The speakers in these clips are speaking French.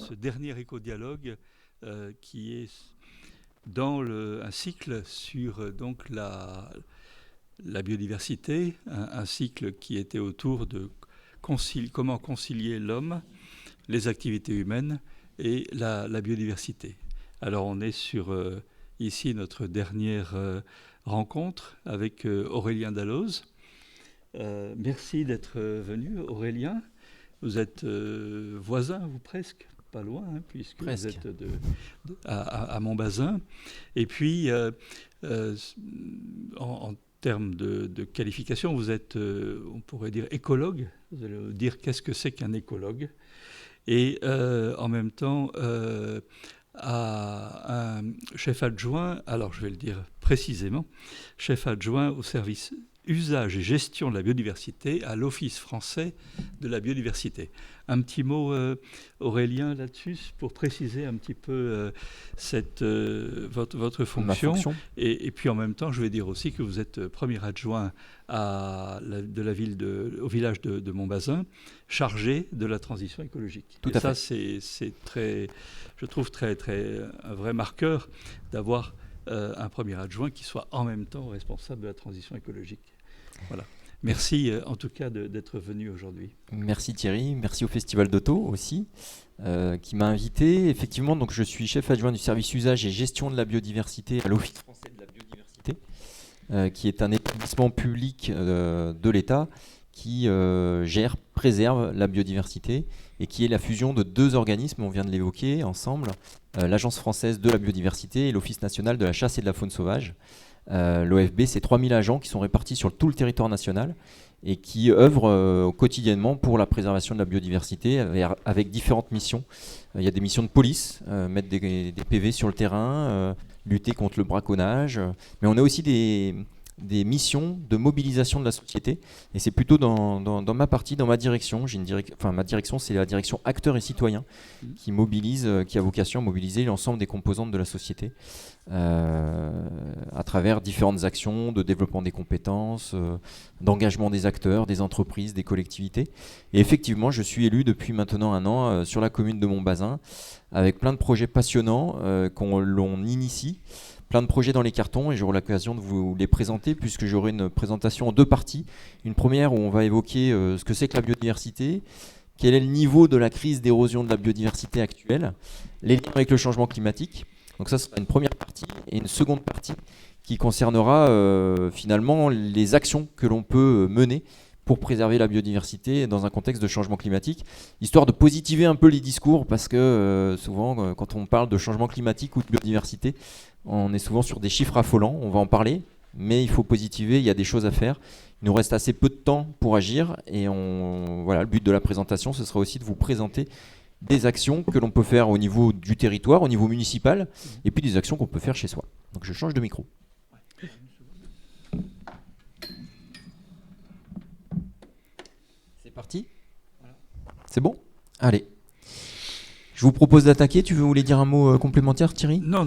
ce dernier éco-dialogue qui est dans un cycle sur donc la biodiversité, un cycle qui était autour de comment concilier l'homme, les activités humaines et la biodiversité. Alors on est sur ici notre dernière rencontre avec Aurélien Dalloz. Merci d'être venu, Aurélien. Vous êtes voisin, vous presque, pas loin, hein, puisque presque. Vous êtes à Montbazin. Et puis, en termes de qualification, vous êtes, on pourrait dire, écologue. Vous allez dire qu'est-ce que c'est qu'un écologue. Et en même temps, un chef adjoint, alors je vais le dire précisément, chef adjoint au service usage et gestion de la biodiversité à l'Office français de la biodiversité. Un petit mot, Aurélien, là-dessus, pour préciser un petit peu votre fonction. Et puis en même temps, je vais dire aussi que vous êtes premier adjoint au village de Montbazin, chargé de la transition écologique. Tout à fait. Ça, c'est très, je trouve très, un vrai marqueur d'avoir un premier adjoint qui soit en même temps responsable de la transition écologique. Voilà. Merci en tout cas d'être venu aujourd'hui. Merci Thierry, merci au Festival d'Auto aussi qui m'a invité. Effectivement, donc je suis chef adjoint du service usage et gestion de la biodiversité à l'Office français de la biodiversité, qui est un établissement public de l'État qui préserve la biodiversité et qui est la fusion de deux organismes, on vient de l'évoquer ensemble, l'Agence française de la biodiversité et l'Office national de la chasse et de la faune sauvage. L'OFB, c'est 3000 agents qui sont répartis sur tout le territoire national et qui œuvrent quotidiennement pour la préservation de la biodiversité avec différentes missions. Il y a des missions de police, mettre des PV sur le terrain, lutter contre le braconnage, mais on a aussi des missions de mobilisation de la société, et c'est plutôt dans ma partie, dans ma direction. Ma direction, c'est la direction acteurs et citoyens qui a vocation à mobiliser l'ensemble des composantes de la société à travers différentes actions de développement des compétences, d'engagement des acteurs, des entreprises, des collectivités. Et effectivement, je suis élu depuis maintenant 1 an sur la commune de Montbazin avec plein de projets passionnants l'on initie. Plein de projets dans les cartons, et j'aurai l'occasion de vous les présenter puisque j'aurai une présentation en 2 parties. Une première où on va évoquer ce que c'est que la biodiversité, quel est le niveau de la crise d'érosion de la biodiversité actuelle, les liens avec le changement climatique. Donc ça sera une première partie, et une seconde partie qui concernera finalement les actions que l'on peut mener pour préserver la biodiversité dans un contexte de changement climatique, histoire de positiver un peu les discours, parce que souvent, quand on parle de changement climatique ou de biodiversité, on est souvent sur des chiffres affolants, on va en parler, mais il faut positiver, il y a des choses à faire. Il nous reste assez peu de temps pour agir, et voilà, le but de la présentation, ce sera aussi de vous présenter des actions que l'on peut faire au niveau du territoire, au niveau municipal, et puis des actions qu'on peut faire chez soi. Donc je change de micro. Parti ? C'est bon ? Allez. Je vous propose d'attaquer. Tu voulais dire un mot complémentaire, Thierry ? Non,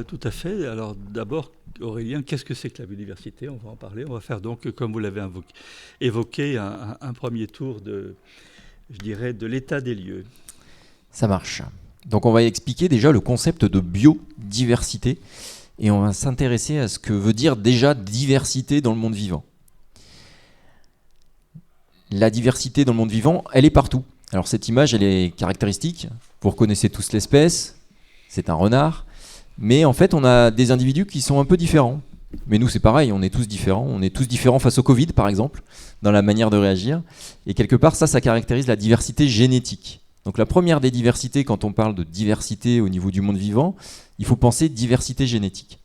tout à fait. Alors d'abord, Aurélien, qu'est-ce que c'est que la biodiversité ? On va en parler. On va faire donc, comme vous l'avez évoqué, un premier tour de l'état des lieux. Ça marche. Donc on va expliquer déjà le concept de biodiversité, et on va s'intéresser à ce que veut dire déjà diversité dans le monde vivant. La diversité dans le monde vivant, elle est partout. Alors cette image, elle est caractéristique. Vous reconnaissez tous l'espèce, c'est un renard. Mais en fait, on a des individus qui sont un peu différents. Mais nous, c'est pareil, on est tous différents. On est tous différents face au Covid, par exemple, dans la manière de réagir. Et quelque part, ça caractérise la diversité génétique. Donc la première des diversités, quand on parle de diversité au niveau du monde vivant, il faut penser diversité génétique.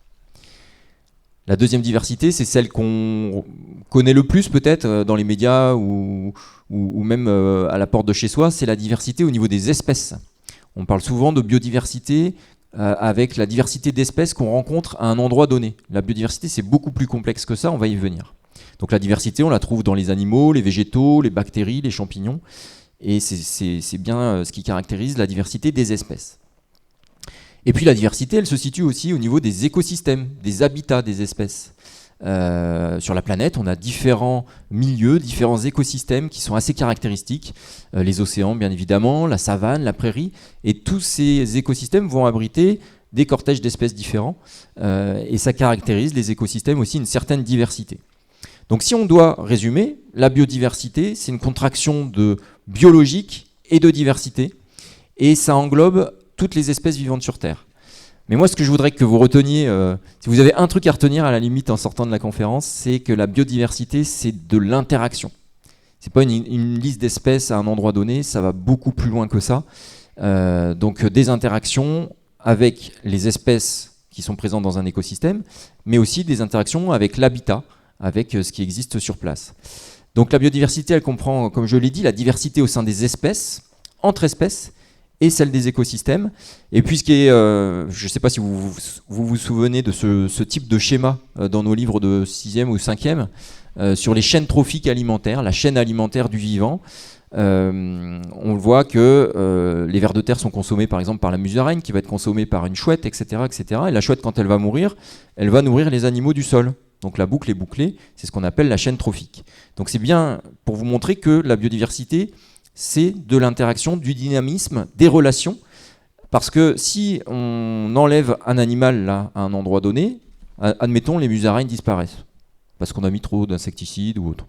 La deuxième diversité, c'est celle qu'on connaît le plus peut-être dans les médias ou même à la porte de chez soi, c'est la diversité au niveau des espèces. On parle souvent de biodiversité avec la diversité d'espèces qu'on rencontre à un endroit donné. La biodiversité, c'est beaucoup plus complexe que ça, on va y venir. Donc la diversité, on la trouve dans les animaux, les végétaux, les bactéries, les champignons, et c'est bien ce qui caractérise la diversité des espèces. Et puis la diversité, elle se situe aussi au niveau des écosystèmes, des habitats des espèces. sur la planète, on a différents milieux, différents écosystèmes qui sont assez caractéristiques. Les océans, bien évidemment, la savane, la prairie. Et tous ces écosystèmes vont abriter des cortèges d'espèces différents. Et ça caractérise les écosystèmes aussi une certaine diversité. Donc si on doit résumer, la biodiversité, c'est une contraction de biologique et de diversité. Et ça englobe toutes les espèces vivantes sur Terre. Mais moi, ce que je voudrais que vous reteniez, si vous avez un truc à retenir à la limite en sortant de la conférence, c'est que la biodiversité, c'est de l'interaction. C'est pas une liste d'espèces à un endroit donné, ça va beaucoup plus loin que ça. Donc des interactions avec les espèces qui sont présentes dans un écosystème, mais aussi des interactions avec l'habitat, avec ce qui existe sur place. Donc la biodiversité, elle comprend, comme je l'ai dit, la diversité au sein des espèces, entre espèces, et celle des écosystèmes. Et puis ce qui est, je ne sais pas si vous souvenez de ce type de schéma dans nos livres de 6e ou 5e, sur les chaînes trophiques alimentaires, la chaîne alimentaire du vivant. On voit que les vers de terre sont consommés par exemple par la musaraigne, qui va être consommée par une chouette, etc., etc. Et la chouette, quand elle va mourir, elle va nourrir les animaux du sol. Donc la boucle est bouclée, c'est ce qu'on appelle la chaîne trophique. Donc c'est bien pour vous montrer que la biodiversité, c'est de l'interaction, du dynamisme, des relations. Parce que si on enlève un animal là, à un endroit donné, admettons les musaraignes disparaissent, parce qu'on a mis trop d'insecticides ou autre.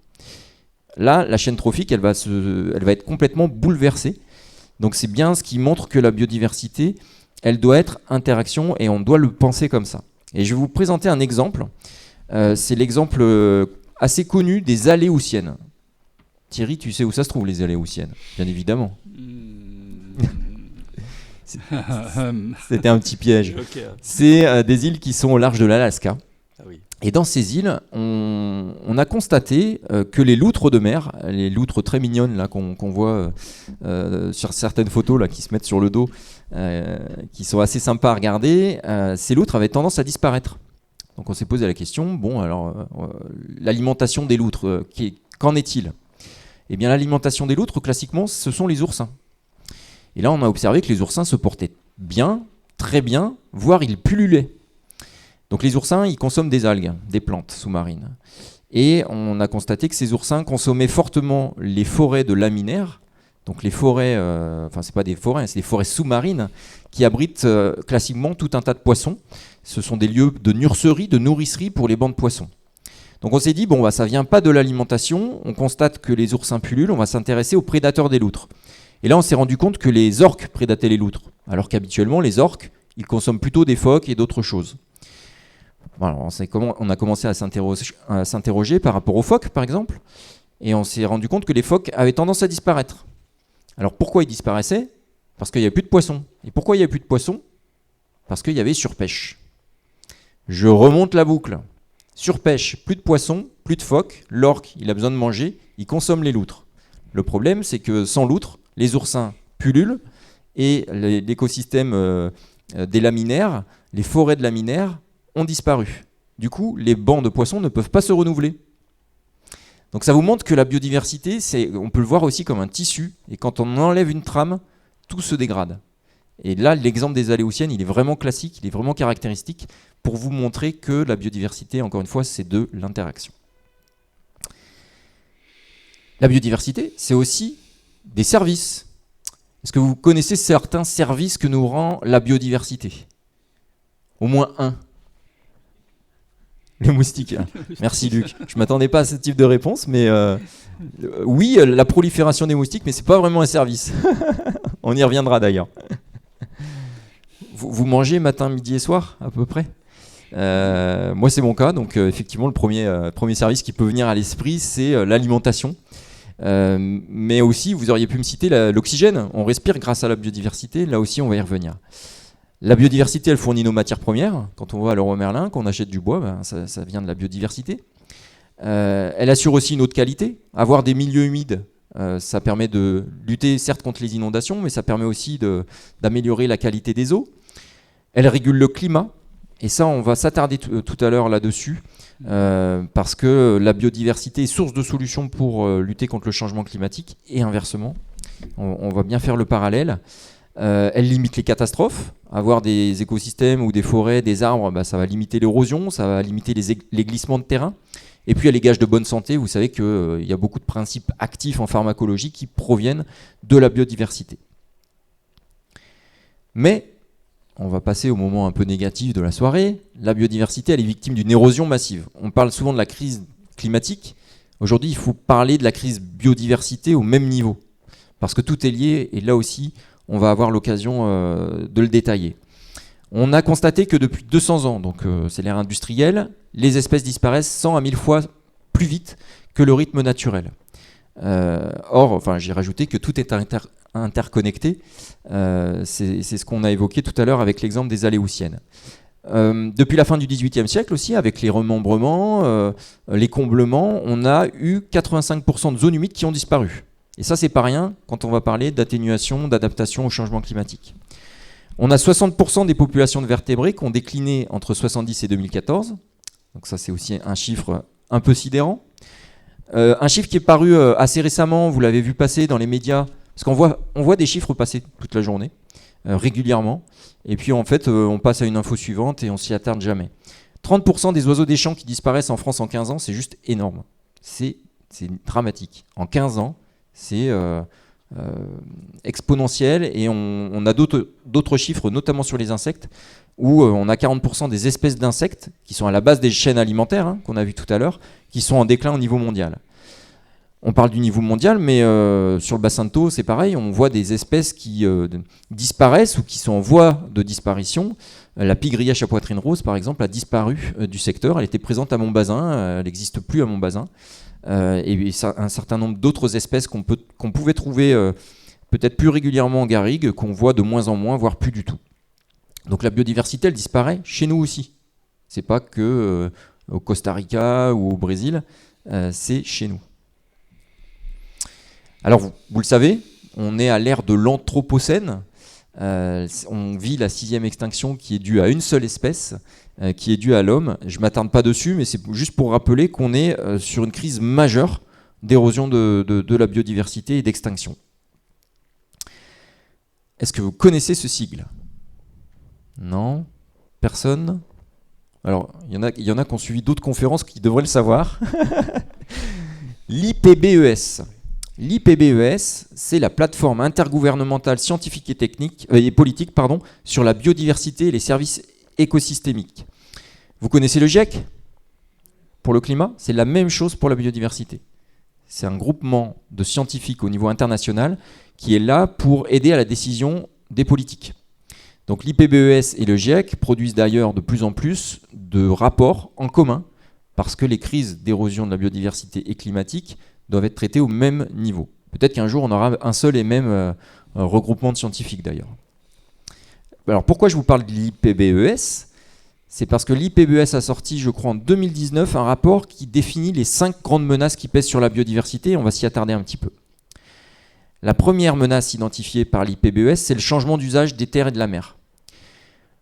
Là, la chaîne trophique, elle va être complètement bouleversée. Donc c'est bien ce qui montre que la biodiversité, elle doit être interaction et on doit le penser comme ça. Et je vais vous présenter un exemple. C'est l'exemple assez connu des aléoutiennes. Thierry, tu sais où ça se trouve, les aléoutiennes? Bien évidemment. C'était un petit piège. C'est des îles qui sont au large de l'Alaska. Ah oui. Et dans ces îles, on a constaté que les loutres de mer, les loutres très mignonnes là, qu'on voit sur certaines photos là, qui se mettent sur le dos, qui sont assez sympas à regarder, ces loutres avaient tendance à disparaître. Donc on s'est posé la question, bon alors l'alimentation des loutres, qu'en est-il? Eh bien l'alimentation des loutres, classiquement, ce sont les oursins. Et là on a observé que les oursins se portaient bien, très bien, voire ils pullulaient. Donc les oursins, ils consomment des algues, des plantes sous-marines. Et on a constaté que ces oursins consommaient fortement les forêts de laminaires, donc les forêts, enfin c'est pas des forêts, c'est des forêts sous-marines qui abritent classiquement tout un tas de poissons. Ce sont des lieux de nurserie, de nourricerie pour les bancs de poissons. Donc on s'est dit, bon, bah, ça vient pas de l'alimentation, on constate que les oursins pullulent, on va s'intéresser aux prédateurs des loutres. Et là on s'est rendu compte que les orques prédataient les loutres, alors qu'habituellement les orques, ils consomment plutôt des phoques et d'autres choses. Voilà, on a commencé à s'interroger par rapport aux phoques par exemple, et on s'est rendu compte que les phoques avaient tendance à disparaître. Alors pourquoi ils disparaissaient? Parce qu'il n'y avait plus de poissons. Et pourquoi il n'y avait plus de poissons? Parce qu'il y avait surpêche. Je remonte la boucle. Surpêche, plus de poissons, plus de phoques, l'orque, il a besoin de manger, il consomme les loutres. Le problème, c'est que sans loutres, les oursins pullulent et l'écosystème des laminaires, les forêts de laminaires ont disparu. Du coup, les bancs de poissons ne peuvent pas se renouveler. Donc ça vous montre que la biodiversité, on peut le voir aussi comme un tissu, et quand on enlève une trame, tout se dégrade. Et là, l'exemple des aléoutiennes, il est vraiment classique, il est vraiment caractéristique pour vous montrer que la biodiversité, encore une fois, c'est de l'interaction. La biodiversité, c'est aussi des services. Est-ce que vous connaissez certains services que nous rend la biodiversité? Au moins un. Les moustiques. Merci Luc. Je ne m'attendais pas à ce type de réponse, mais oui, la prolifération des moustiques, mais ce n'est pas vraiment un service. On y reviendra d'ailleurs. Vous mangez matin, midi et soir, à peu près? Moi, c'est mon cas. Donc, effectivement, le premier service qui peut venir à l'esprit, c'est l'alimentation. Mais aussi, vous auriez pu me citer l'oxygène. On respire grâce à la biodiversité. Là aussi, on va y revenir. La biodiversité, elle fournit nos matières premières. Quand on va à Leroy Merlin, qu'on achète du bois, ben, ça vient de la biodiversité. Elle assure aussi une eau de qualité. Avoir des milieux humides, ça permet de lutter certes contre les inondations, mais ça permet aussi d'améliorer la qualité des eaux. Elle régule le climat. Et ça, on va s'attarder tout à l'heure là-dessus, parce que la biodiversité est source de solutions pour lutter contre le changement climatique, et inversement. On va bien faire le parallèle. Elle limite les catastrophes. Avoir des écosystèmes ou des forêts, des arbres, ça va limiter l'érosion, ça va limiter les glissements de terrain. Et puis il y a les gages de bonne santé. Vous savez qu'il y a beaucoup de principes actifs en pharmacologie qui proviennent de la biodiversité. Mais, on va passer au moment un peu négatif de la soirée, la biodiversité elle est victime d'une érosion massive. On parle souvent de la crise climatique. Aujourd'hui, il faut parler de la crise biodiversité au même niveau. Parce que tout est lié, et là aussi, on va avoir l'occasion de le détailler. On a constaté que depuis 200 ans, donc c'est l'ère industrielle, les espèces disparaissent 100 à 1000 fois plus vite que le rythme naturel. Or, j'ai rajouté que tout est interconnecté. C'est ce qu'on a évoqué tout à l'heure avec l'exemple des Aléoutiennes. Depuis la fin du XVIIIe siècle aussi, avec les remembrements, les comblements, on a eu 85% de zones humides qui ont disparu. Et ça, c'est pas rien quand on va parler d'atténuation, d'adaptation au changement climatique. On a 60% des populations de vertébrés qui ont décliné entre 70 et 2014. Donc ça, c'est aussi un chiffre un peu sidérant. Un chiffre qui est paru assez récemment, vous l'avez vu passer dans les médias, parce on voit des chiffres passer toute la journée, régulièrement, et puis en fait, on passe à une info suivante et on s'y attarde jamais. 30% des oiseaux des champs qui disparaissent en France en 15 ans, c'est juste énorme. C'est dramatique. En 15 ans, c'est exponentiel, et on a d'autres chiffres, notamment sur les insectes, où on a 40% des espèces d'insectes qui sont à la base des chaînes alimentaires, qu'on a vu tout à l'heure, qui sont en déclin au niveau mondial. On parle du niveau mondial, mais sur le bassin de Thau, c'est pareil, on voit des espèces qui disparaissent ou qui sont en voie de disparition. La pie-grièche à poitrine rose, par exemple, a disparu du secteur. Elle était présente à Montbazin, elle n'existe plus à Montbazin. Et un certain nombre d'autres espèces qu'on pouvait trouver peut-être plus régulièrement en garrigue, qu'on voit de moins en moins, voire plus du tout. Donc la biodiversité, elle disparaît chez nous aussi. C'est pas que au Costa Rica ou au Brésil, c'est chez nous. Alors vous le savez, on est à l'ère de l'Anthropocène. On vit la 6e extinction qui est due à une seule espèce, qui est due à l'homme. Je ne m'attarde pas dessus, mais c'est juste pour rappeler qu'on est sur une crise majeure d'érosion de la biodiversité et d'extinction. Est-ce que vous connaissez ce sigle ? Non ? Personne ? Alors, il y en a qui ont suivi d'autres conférences qui devraient le savoir. L'IPBES. L'IPBES, c'est la plateforme intergouvernementale scientifique et technique et politique, sur la biodiversité et les services écosystémiques. Vous connaissez le GIEC pour le climat ? C'est la même chose pour la biodiversité. C'est un groupement de scientifiques au niveau international qui est là pour aider à la décision des politiques. Donc l'IPBES et le GIEC produisent d'ailleurs de plus en plus de rapports en commun, parce que les crises d'érosion de la biodiversité et climatique doivent être traitées au même niveau. Peut-être qu'un jour on aura un seul et même regroupement de scientifiques d'ailleurs. Alors pourquoi je vous parle de l'IPBES ? C'est parce que l'IPBES a sorti, je crois en 2019, un rapport qui définit les 5 grandes menaces qui pèsent sur la biodiversité, et on va s'y attarder un petit peu. La première menace identifiée par l'IPBES, c'est le changement d'usage des terres et de la mer.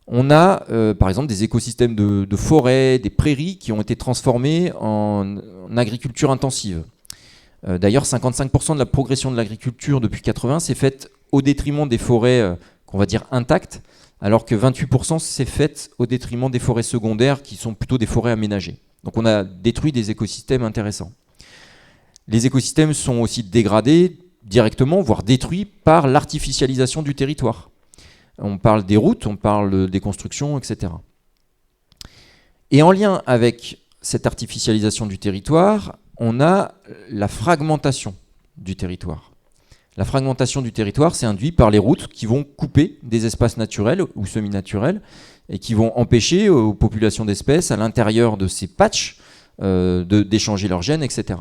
On a par exemple des écosystèmes de forêts, des prairies qui ont été transformés en agriculture intensive. D'ailleurs, 55% de la progression de l'agriculture depuis 80 s'est faite au détriment des forêts qu'on va dire intactes, alors que 28% s'est fait au détriment des forêts secondaires qui sont plutôt des forêts aménagées. Donc on a détruit des écosystèmes intéressants. Les écosystèmes sont aussi dégradés directement, voire détruits par l'artificialisation du territoire. On parle des routes, on parle des constructions, etc. Et en lien avec cette artificialisation du territoire, on a la fragmentation du territoire. La fragmentation du territoire, c'est induit par les routes qui vont couper des espaces naturels ou semi-naturels et qui vont empêcher aux populations d'espèces à l'intérieur de ces patchs d'échanger leurs gènes, etc.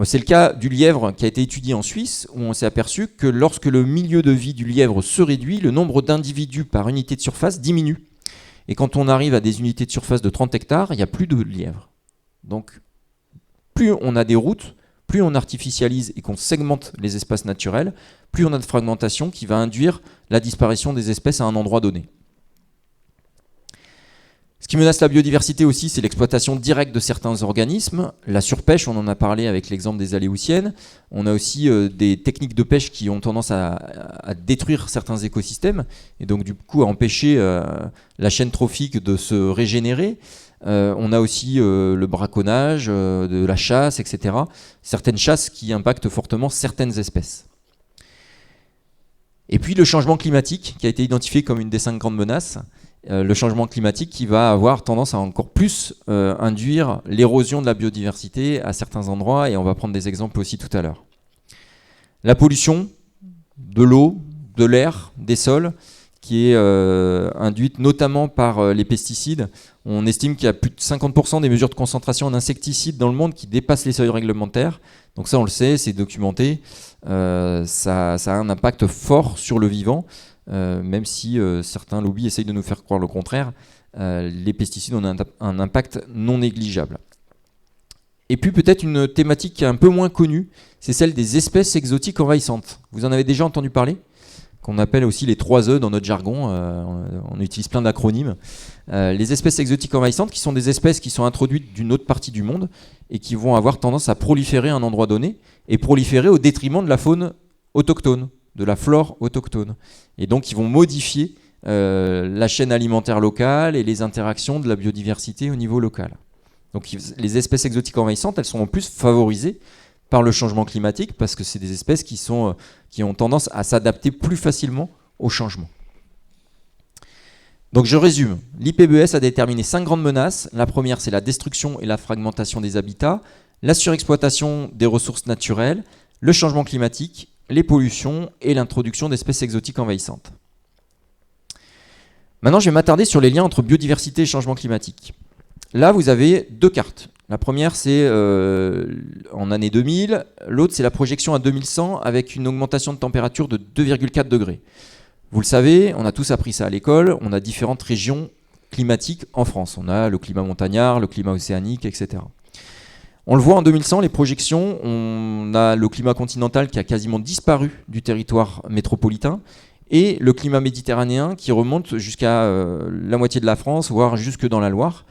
C'est le cas du lièvre qui a été étudié en Suisse, où on s'est aperçu que lorsque le milieu de vie du lièvre se réduit, le nombre d'individus par unité de surface diminue. Et quand on arrive à des unités de surface de 30 hectares, il n'y a plus de lièvres. Donc, plus on a des routes, plus on artificialise et qu'on segmente les espaces naturels, plus on a de fragmentation qui va induire la disparition des espèces à un endroit donné. Ce qui menace la biodiversité aussi, c'est l'exploitation directe de certains organismes. La surpêche, on en a parlé avec l'exemple des Aléoutiennes. On a aussi des techniques de pêche qui ont tendance à détruire certains écosystèmes et donc du coup à empêcher la chaîne trophique de se régénérer. On a aussi le braconnage, de la chasse, etc. Certaines chasses qui impactent fortement certaines espèces. Et puis le changement climatique, qui a été identifié comme une des 5 grandes menaces. Le changement climatique qui va avoir tendance à encore plus induire l'érosion de la biodiversité à certains endroits, et on va prendre des exemples aussi tout à l'heure. La pollution de l'eau, de l'air, des sols, qui est induite notamment par les pesticides. On estime qu'il y a plus de 50% des mesures de concentration en insecticides dans le monde qui dépassent les seuils réglementaires. Donc ça, on le sait, c'est documenté. Ça a un impact fort sur le vivant. Même si certains lobbies essayent de nous faire croire le contraire, les pesticides ont un impact non négligeable. Et puis peut-être une thématique qui est un peu moins connue, c'est celle des espèces exotiques envahissantes. Vous en avez déjà entendu parler ? Qu'on appelle aussi les 3 E dans notre jargon, on utilise plein d'acronymes. Les espèces exotiques envahissantes, qui sont des espèces qui sont introduites d'une autre partie du monde et qui vont avoir tendance à proliférer à un endroit donné, et proliférer au détriment de la faune autochtone, de la flore autochtone. Et donc ils vont modifier la chaîne alimentaire locale et les interactions de la biodiversité au niveau local. Donc les espèces exotiques envahissantes, elles sont en plus favorisées par le changement climatique parce que c'est des espèces qui ont tendance à s'adapter plus facilement au changement. Donc je résume. L'IPBES a déterminé 5 grandes menaces. La première, c'est la destruction et la fragmentation des habitats, la surexploitation des ressources naturelles, le changement climatique, les pollutions et l'introduction d'espèces exotiques envahissantes. Maintenant, je vais m'attarder sur les liens entre biodiversité et changement climatique. Là, vous avez 2 cartes. La première, c'est en année 2000. L'autre, c'est la projection à 2100 avec une augmentation de température de 2,4 degrés. Vous le savez, on a tous appris ça à l'école. On a différentes régions climatiques en France. On a le climat montagnard, le climat océanique, etc. On le voit en 2100, les projections, on a le climat continental qui a quasiment disparu du territoire métropolitain et le climat méditerranéen qui remonte jusqu'à la moitié de la France, voire jusque dans la Loire.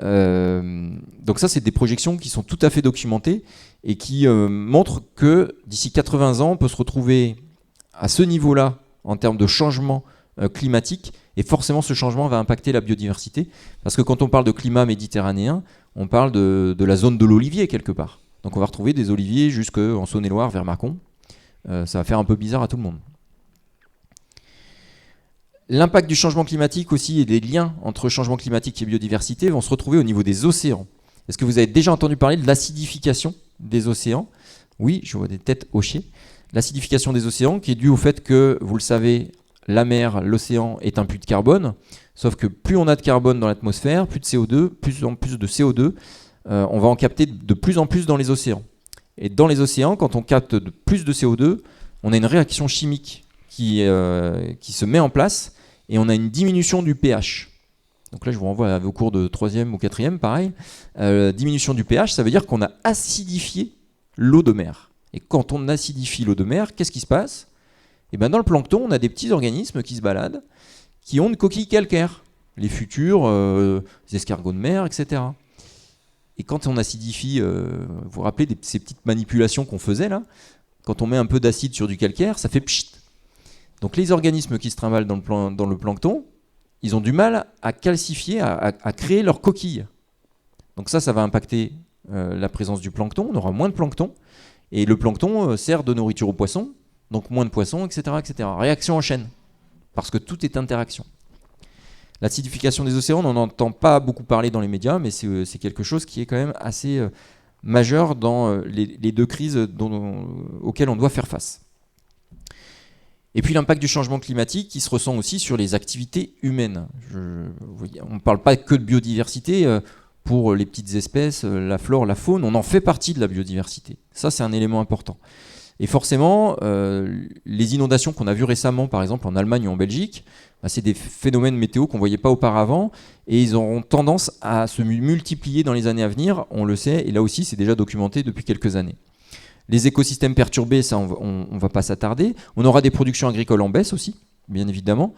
Donc ça, c'est des projections qui sont tout à fait documentées et qui montrent que d'ici 80 ans, on peut se retrouver à ce niveau-là en termes de changement climatique, et forcément ce changement va impacter la biodiversité, parce que quand on parle de climat méditerranéen, on parle de la zone de l'olivier quelque part. Donc on va retrouver des oliviers jusqu'en Saône-et-Loire vers Mâcon. Ça va faire un peu bizarre à tout le monde. L'impact du changement climatique aussi et des liens entre changement climatique et biodiversité vont se retrouver au niveau des océans. Est-ce que vous avez déjà entendu parler de l'acidification des océans ? Oui, je vois des têtes hochées. L'acidification des océans qui est due au fait que, vous le savez, la mer, l'océan est un puits de carbone, sauf que plus on a de carbone dans l'atmosphère, plus de CO2, plus en plus de CO2, on va en capter de plus en plus dans les océans. Et dans les océans, quand on capte plus de CO2, on a une réaction chimique qui se met en place et on a une diminution du pH. Donc là, je vous renvoie à vos cours de 3e ou 4e, pareil. Diminution du pH, ça veut dire qu'on a acidifié l'eau de mer. Et quand on acidifie l'eau de mer, qu'est-ce qui se passe ? Et bien dans le plancton, on a des petits organismes qui se baladent, qui ont une coquille calcaire. Les futurs, les escargots de mer, etc. Et quand on acidifie, vous vous rappelez ces petites manipulations qu'on faisait là ? Quand on met un peu d'acide sur du calcaire, ça fait pchit. Donc les organismes qui se trimballent dans le plancton, ils ont du mal à calcifier, à créer leur coquille. Donc ça va impacter la présence du plancton, on aura moins de plancton, et le plancton sert de nourriture aux poissons, donc moins de poissons, etc., etc. Réaction en chaîne, parce que tout est interaction. L'acidification des océans, on n'en entend pas beaucoup parler dans les médias, mais c'est quelque chose qui est quand même assez majeur dans les 2 crises auxquelles on doit faire face. Et puis l'impact du changement climatique qui se ressent aussi sur les activités humaines. On ne parle pas que de biodiversité. Pour les petites espèces, la flore, la faune, on en fait partie de la biodiversité. Ça, c'est un élément important. Et forcément, les inondations qu'on a vues récemment, par exemple en Allemagne ou en Belgique, c'est des phénomènes météo qu'on ne voyait pas auparavant, et ils auront tendance à se multiplier dans les années à venir, on le sait, et là aussi, c'est déjà documenté depuis quelques années. Les écosystèmes perturbés, ça, on ne va pas s'attarder. On aura des productions agricoles en baisse aussi, bien évidemment.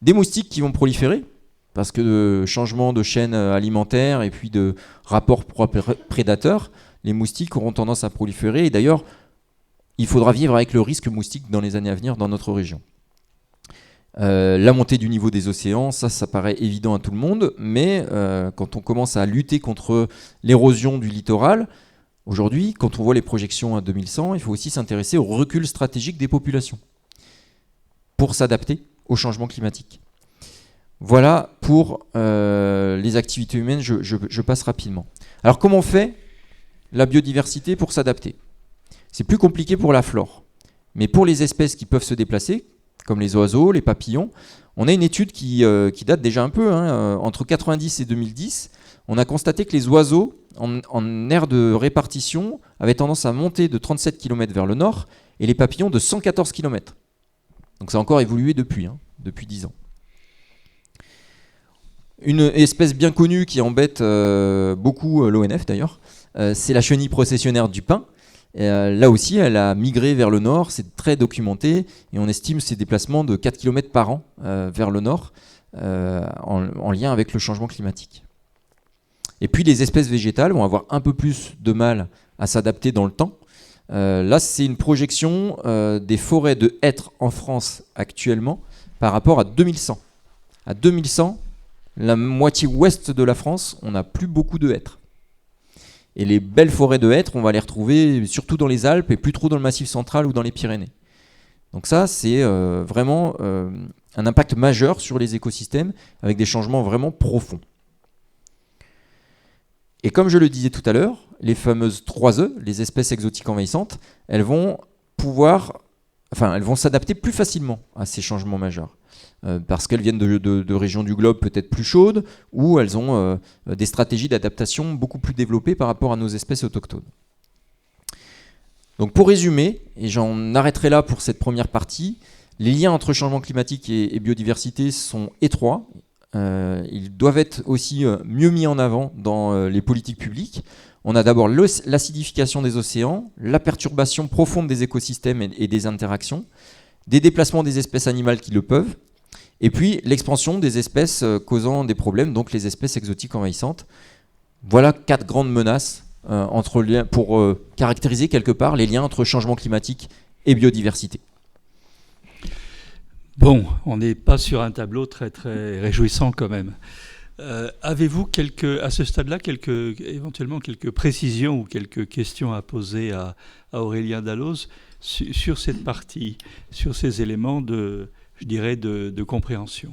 Des moustiques qui vont proliférer, parce que de changement de chaîne alimentaire et puis de rapport prédateur, les moustiques auront tendance à proliférer. Et d'ailleurs, il faudra vivre avec le risque moustique dans les années à venir dans notre région. La montée du niveau des océans, ça paraît évident à tout le monde, mais quand on commence à lutter contre l'érosion du littoral, aujourd'hui, quand on voit les projections à 2100, il faut aussi s'intéresser au recul stratégique des populations pour s'adapter au changement climatique. Voilà pour les activités humaines, je passe rapidement. Alors comment on fait la biodiversité pour s'adapter? C'est plus compliqué pour la flore, mais pour les espèces qui peuvent se déplacer, comme les oiseaux, les papillons, on a une étude qui date déjà un peu, entre 90 et 2010, on a constaté que les oiseaux, en aire de répartition, avaient tendance à monter de 37 km vers le nord, et les papillons de 114 km. Donc ça a encore évolué depuis 10 ans. Une espèce bien connue qui embête beaucoup l'ONF d'ailleurs, c'est la chenille processionnaire du pin. Là aussi, elle a migré vers le nord, c'est très documenté, et on estime ses déplacements de 4 km par an vers le nord, en lien avec le changement climatique. Et puis les espèces végétales vont avoir un peu plus de mal à s'adapter dans le temps. Là, c'est une projection des forêts de hêtres en France actuellement par rapport à 2100. À 2100, la moitié ouest de la France, on n'a plus beaucoup de hêtres. Et les belles forêts de hêtres, on va les retrouver surtout dans les Alpes et plus trop dans le Massif central ou dans les Pyrénées. Donc ça, c'est vraiment un impact majeur sur les écosystèmes avec des changements vraiment profonds. Et comme je le disais tout à l'heure, les fameuses 3E, les espèces exotiques envahissantes, elles vont s'adapter plus facilement à ces changements majeurs. Parce qu'elles viennent de régions du globe peut-être plus chaudes, ou elles ont des stratégies d'adaptation beaucoup plus développées par rapport à nos espèces autochtones. Donc pour résumer, et j'en arrêterai là pour cette première partie, les liens entre changement climatique et biodiversité sont étroits. Ils doivent être aussi mieux mis en avant dans les politiques publiques. On a d'abord l'acidification des océans, la perturbation profonde des écosystèmes et des interactions, des déplacements des espèces animales qui le peuvent, et puis l'expansion des espèces causant des problèmes, donc les espèces exotiques envahissantes. Voilà 4 grandes menaces pour caractériser quelque part les liens entre changement climatique et biodiversité. Bon, on n'est pas sur un tableau très très réjouissant quand même. Avez-vous à ce stade-là éventuellement quelques précisions ou quelques questions à poser à Aurélien Dalloz sur cette partie, sur ces éléments de compréhension?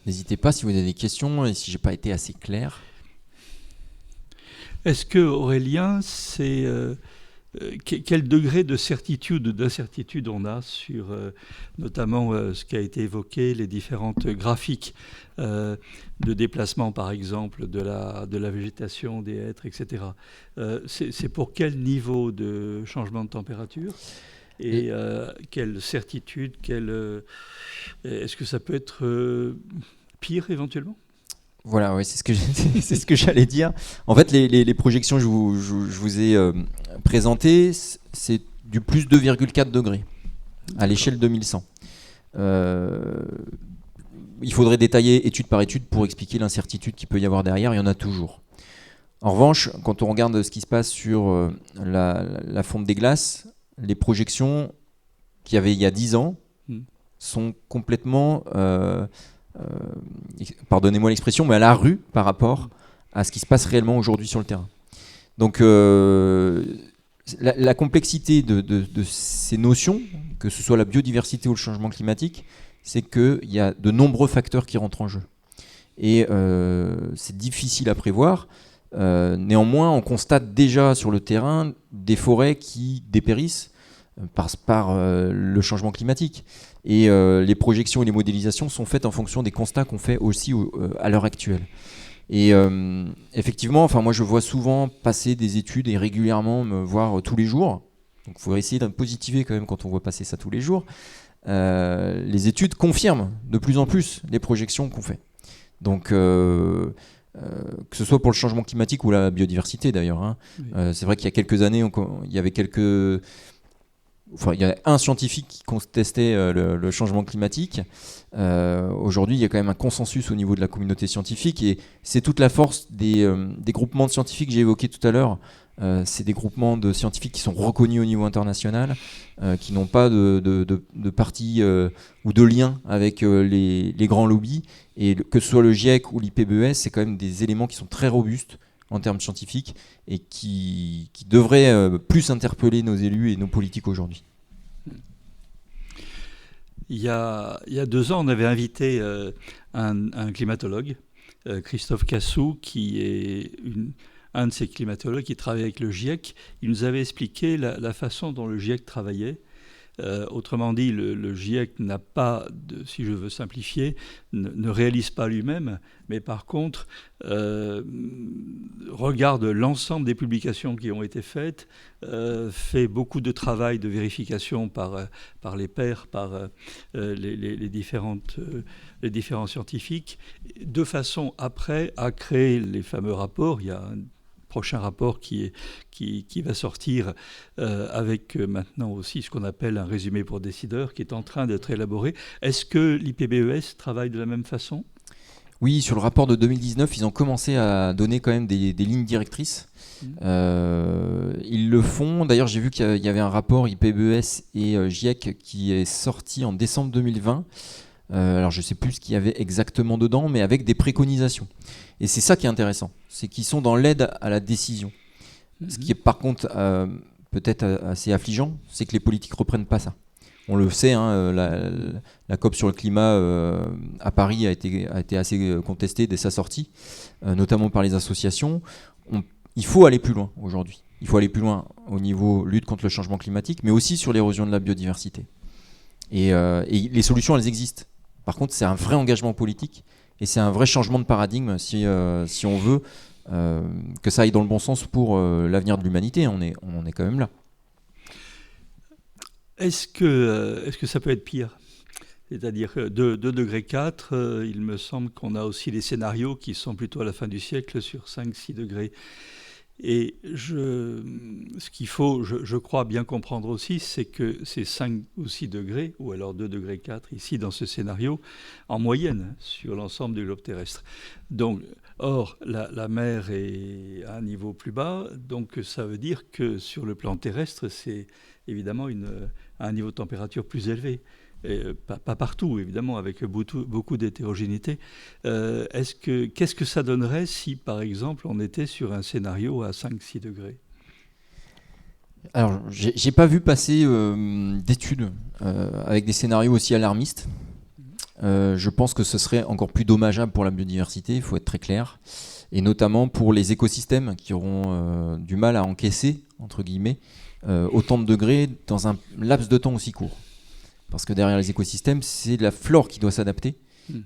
N'hésitez pas si vous avez des questions et si je n'ai pas été assez clair. Est-ce que, Aurélien, quel degré de certitude, d'incertitude on a sur notamment ce qui a été évoqué, les différentes graphiques de déplacement, par exemple, de la végétation, des hêtres, etc. C'est pour quel niveau de changement de température et quelle certitude, est-ce que ça peut être pire éventuellement ? Voilà, oui, c'est ce que j'allais dire. En fait, les projections que je vous ai présentées, c'est du plus 2,4 degrés à l'échelle 2100. Il faudrait détailler étude par étude pour expliquer l'incertitude qu'il peut y avoir derrière, il y en a toujours. En revanche, quand on regarde ce qui se passe sur la fonte des glaces, les projections qu'il y avait il y a 10 ans sont complètement... pardonnez-moi l'expression, mais à la rue par rapport à ce qui se passe réellement aujourd'hui sur le terrain. Donc la complexité de ces notions, que ce soit la biodiversité ou le changement climatique, c'est qu'il y a de nombreux facteurs qui rentrent en jeu. Et c'est difficile à prévoir. Néanmoins, on constate déjà sur le terrain des forêts qui dépérissent par le changement climatique. Et les projections et les modélisations sont faites en fonction des constats qu'on fait aussi à l'heure actuelle. Et effectivement, moi je vois souvent passer des études et régulièrement me voir tous les jours. Donc il faut essayer d'être positiver quand même quand on voit passer ça tous les jours. Les études confirment de plus en plus les projections qu'on fait. Donc que ce soit pour le changement climatique ou la biodiversité d'ailleurs. Oui. C'est vrai qu'il y a quelques années, il y avait quelques Enfin, il y a un scientifique qui contestait le changement climatique. Aujourd'hui, il y a quand même un consensus au niveau de la communauté scientifique et c'est toute la force des groupements de scientifiques que j'ai évoqués tout à l'heure. C'est des groupements de scientifiques qui sont reconnus au niveau international, qui n'ont pas de parti ou de lien avec les grands lobbies. Et que ce soit le GIEC ou l'IPBES, c'est quand même des éléments qui sont très robustes en termes scientifiques et qui devraient plus interpeller nos élus et nos politiques aujourd'hui. Il y a 2 ans, on avait invité un climatologue, Christophe Cassou, qui est un de ces climatologues qui travaille avec le GIEC. Il nous avait expliqué la façon dont le GIEC travaillait. Autrement dit, le GIEC n'a pas, si je veux simplifier, ne réalise pas lui-même, mais par contre regarde l'ensemble des publications qui ont été faites, fait beaucoup de travail de vérification par les pairs, par les différents scientifiques, de façon après à créer les fameux rapports. Il y a un prochain rapport qui va sortir avec maintenant aussi ce qu'on appelle un résumé pour décideurs qui est en train d'être élaboré. Est-ce que l'IPBES travaille de la même façon ? Oui, sur le rapport de 2019, ils ont commencé à donner quand même des lignes directrices. Ils le font. D'ailleurs, j'ai vu qu'il y avait un rapport IPBES et GIEC qui est sorti en décembre 2020. Alors je ne sais plus ce qu'il y avait exactement dedans, mais avec des préconisations. Et c'est ça qui est intéressant, c'est qu'ils sont dans l'aide à la décision. Ce qui est par contre peut-être assez affligeant, c'est que les politiques ne reprennent pas ça. On le sait, hein, la COP sur le climat à Paris a été assez contestée dès sa sortie, notamment par les associations. Il faut aller plus loin aujourd'hui. Il faut aller plus loin au niveau lutte contre le changement climatique, mais aussi sur l'érosion de la biodiversité. Et les solutions, elles existent. Par contre, c'est un vrai engagement politique et c'est un vrai changement de paradigme si on veut que ça aille dans le bon sens pour l'avenir de l'humanité. On est quand même là. Est-ce que ça peut être pire ? C'est-à-dire 2 degrés 4, il me semble qu'on a aussi des scénarios qui sont plutôt à la fin du siècle sur 5-6 degrés. Et ce qu'il faut, je crois, bien comprendre aussi, c'est que ces 5 ou 6 degrés, ou alors 2 degrés 4 ici dans ce scénario, en moyenne sur l'ensemble du globe terrestre. Donc, or, la mer est à un niveau plus bas, donc ça veut dire que sur le plan terrestre, c'est évidemment un niveau de température plus élevé. Pas partout, évidemment, avec beaucoup d'hétérogénéité. Qu'est-ce que ça donnerait si, par exemple, on était sur un scénario à 5-6 degrés ? Alors, j'ai pas vu passer d'études avec des scénarios aussi alarmistes. Je pense que ce serait encore plus dommageable pour la biodiversité, il faut être très clair. Et notamment pour les écosystèmes qui auront du mal à encaisser, entre guillemets, autant de degrés dans un laps de temps aussi court. Parce que derrière les écosystèmes, c'est la flore qui doit s'adapter.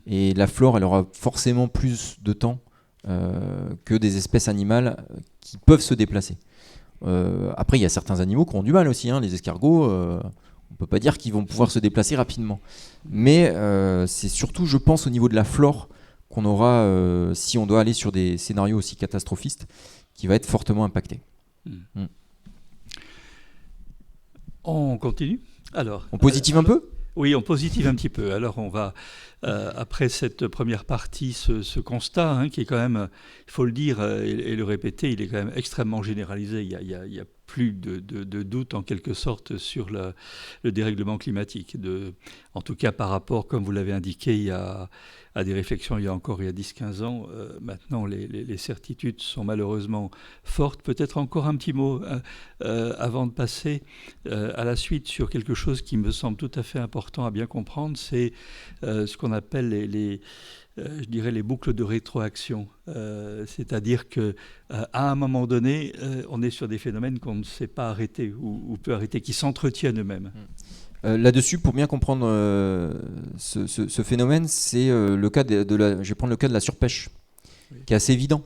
Et la flore, elle aura forcément plus de temps que des espèces animales qui peuvent se déplacer. Après, il y a certains animaux qui ont du mal aussi. Les escargots, on ne peut pas dire qu'ils vont pouvoir se déplacer rapidement. Mais c'est surtout, je pense, au niveau de la flore qu'on aura, si on doit aller sur des scénarios aussi catastrophistes, qui va être fortement impacté. On continue ? Alors, on positive un peu ? Oui, on positive un petit peu. Alors on va, après cette première partie, ce constat, qui est quand même, il faut le dire et le répéter, il est quand même extrêmement généralisé. Il y a plus de doute en quelque sorte sur le dérèglement climatique. En tout cas par rapport, comme vous l'avez indiqué, à des réflexions il y a 10-15 ans. Maintenant, les certitudes sont malheureusement fortes. Peut-être encore un petit mot avant de passer à la suite sur quelque chose qui me semble tout à fait important à bien comprendre, c'est ce qu'on appelle je dirais les boucles de rétroaction. C'est-à-dire qu'à un moment donné, on est sur des phénomènes qu'on ne sait pas arrêter ou peut arrêter, qui s'entretiennent eux-mêmes. Là-dessus, pour bien comprendre ce phénomène, c'est le cas je vais prendre le cas de la surpêche, qui est assez évident.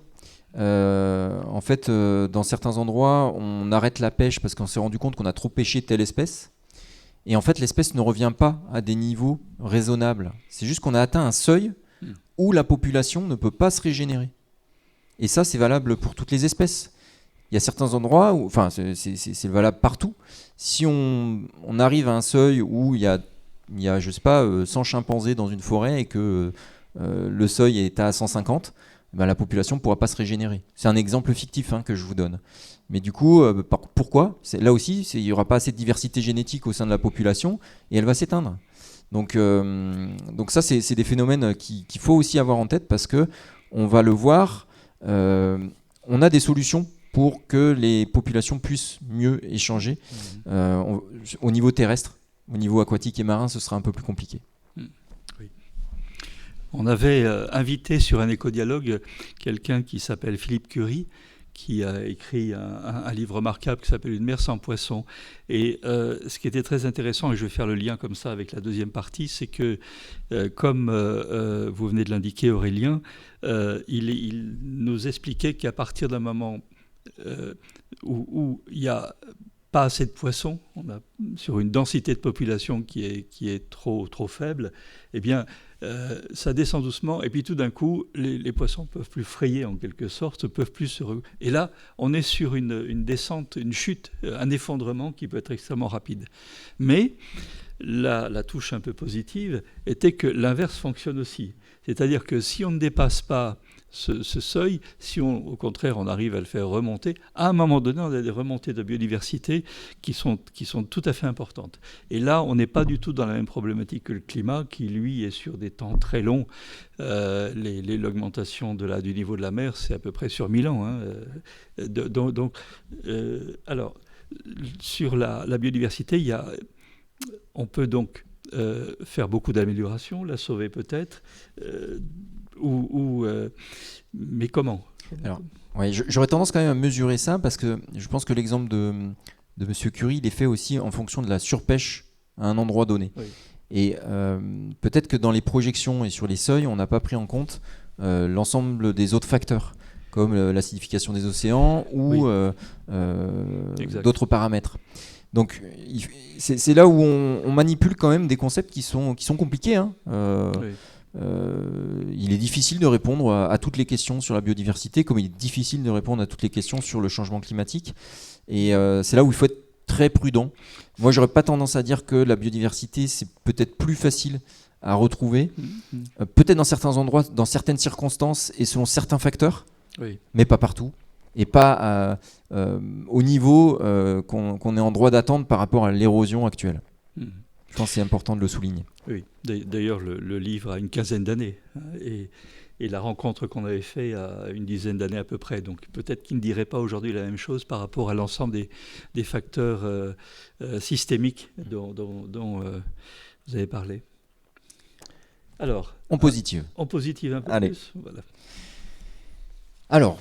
En fait, dans certains endroits, on arrête la pêche parce qu'on s'est rendu compte qu'on a trop pêché telle espèce. Et en fait, l'espèce ne revient pas à des niveaux raisonnables. C'est juste qu'on a atteint un seuil où la population ne peut pas se régénérer. Et ça, c'est valable pour toutes les espèces. il y a certains endroits où, enfin, c'est valable partout. Si on arrive à un seuil où il y a je sais pas, 100 chimpanzés dans une forêt et que le seuil est à 150, ben, la population ne pourra pas se régénérer. C'est un exemple fictif que je vous donne. Mais du coup, pourquoi ? Là aussi, il n'y aura pas assez de diversité génétique au sein de la population et elle va s'éteindre. Donc ça, c'est des phénomènes qu'il faut aussi avoir en tête parce qu'on va le voir, on a des solutions pour que les populations puissent mieux échanger au niveau terrestre. Au niveau aquatique et marin, ce sera un peu plus compliqué. Oui. On avait invité sur un écodialogue quelqu'un qui s'appelle Philippe Curie, qui a écrit un livre remarquable qui s'appelle « Une mer sans poissons ». Et ce qui était très intéressant, et je vais faire le lien comme ça avec la deuxième partie, c'est que, comme vous venez de l'indiquer, Aurélien, il nous expliquait qu'à partir d'un moment où il y a pas assez de poissons, sur une densité de population qui est trop faible, eh bien, ça descend doucement, et puis tout d'un coup, les poissons peuvent plus frayer en quelque sorte, peuvent plus se... Et là, on est sur une descente, une chute, un effondrement qui peut être extrêmement rapide. Mais la touche un peu positive était que l'inverse fonctionne aussi. C'est-à-dire que si on ne dépasse pas ce seuil, si au contraire on arrive à le faire remonter, à un moment donné on a des remontées de biodiversité qui sont tout à fait importantes. Et là on n'est pas du tout dans la même problématique que le climat qui lui est sur des temps très longs. L'augmentation du niveau de la mer c'est à peu près sur 1000 ans. Alors sur la biodiversité on peut donc faire beaucoup d'améliorations, la sauver peut-être, mais comment ? Alors, ouais, j'aurais tendance quand même à mesurer ça parce que je pense que l'exemple de M. Curie, il est fait aussi en fonction de la surpêche à un endroit donné. Oui. Et peut-être que dans les projections et sur les seuils, on n'a pas pris en compte l'ensemble des autres facteurs, comme l'acidification des océans ou d'autres paramètres. Donc c'est là où on manipule quand même des concepts qui sont compliqués. Il est difficile de répondre à toutes les questions sur la biodiversité, comme il est difficile de répondre à toutes les questions sur le changement climatique. Et c'est là où il faut être très prudent. Moi, j'aurais pas tendance à dire que la biodiversité, c'est peut-être plus facile à retrouver, peut-être dans certains endroits, dans certaines circonstances et selon certains facteurs, mais pas partout. Et pas au niveau qu'on est en droit d'attendre par rapport à l'érosion actuelle. Je pense que c'est important de le souligner. Oui, d'ailleurs le livre a une quinzaine d'années et la rencontre qu'on avait faite a une dizaine d'années à peu près. Donc peut-être qu'il ne dirait pas aujourd'hui la même chose par rapport à l'ensemble des facteurs systémiques dont vous avez parlé. Alors, en positive. En positive un peu plus. Voilà. Alors,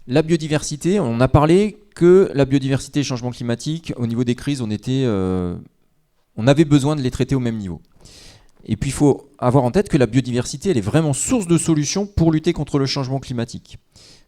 la biodiversité, on a parlé que la biodiversité et le changement climatique, au niveau des crises, on avait besoin de les traiter au même niveau. Et puis il faut avoir en tête que la biodiversité, elle est vraiment source de solutions pour lutter contre le changement climatique.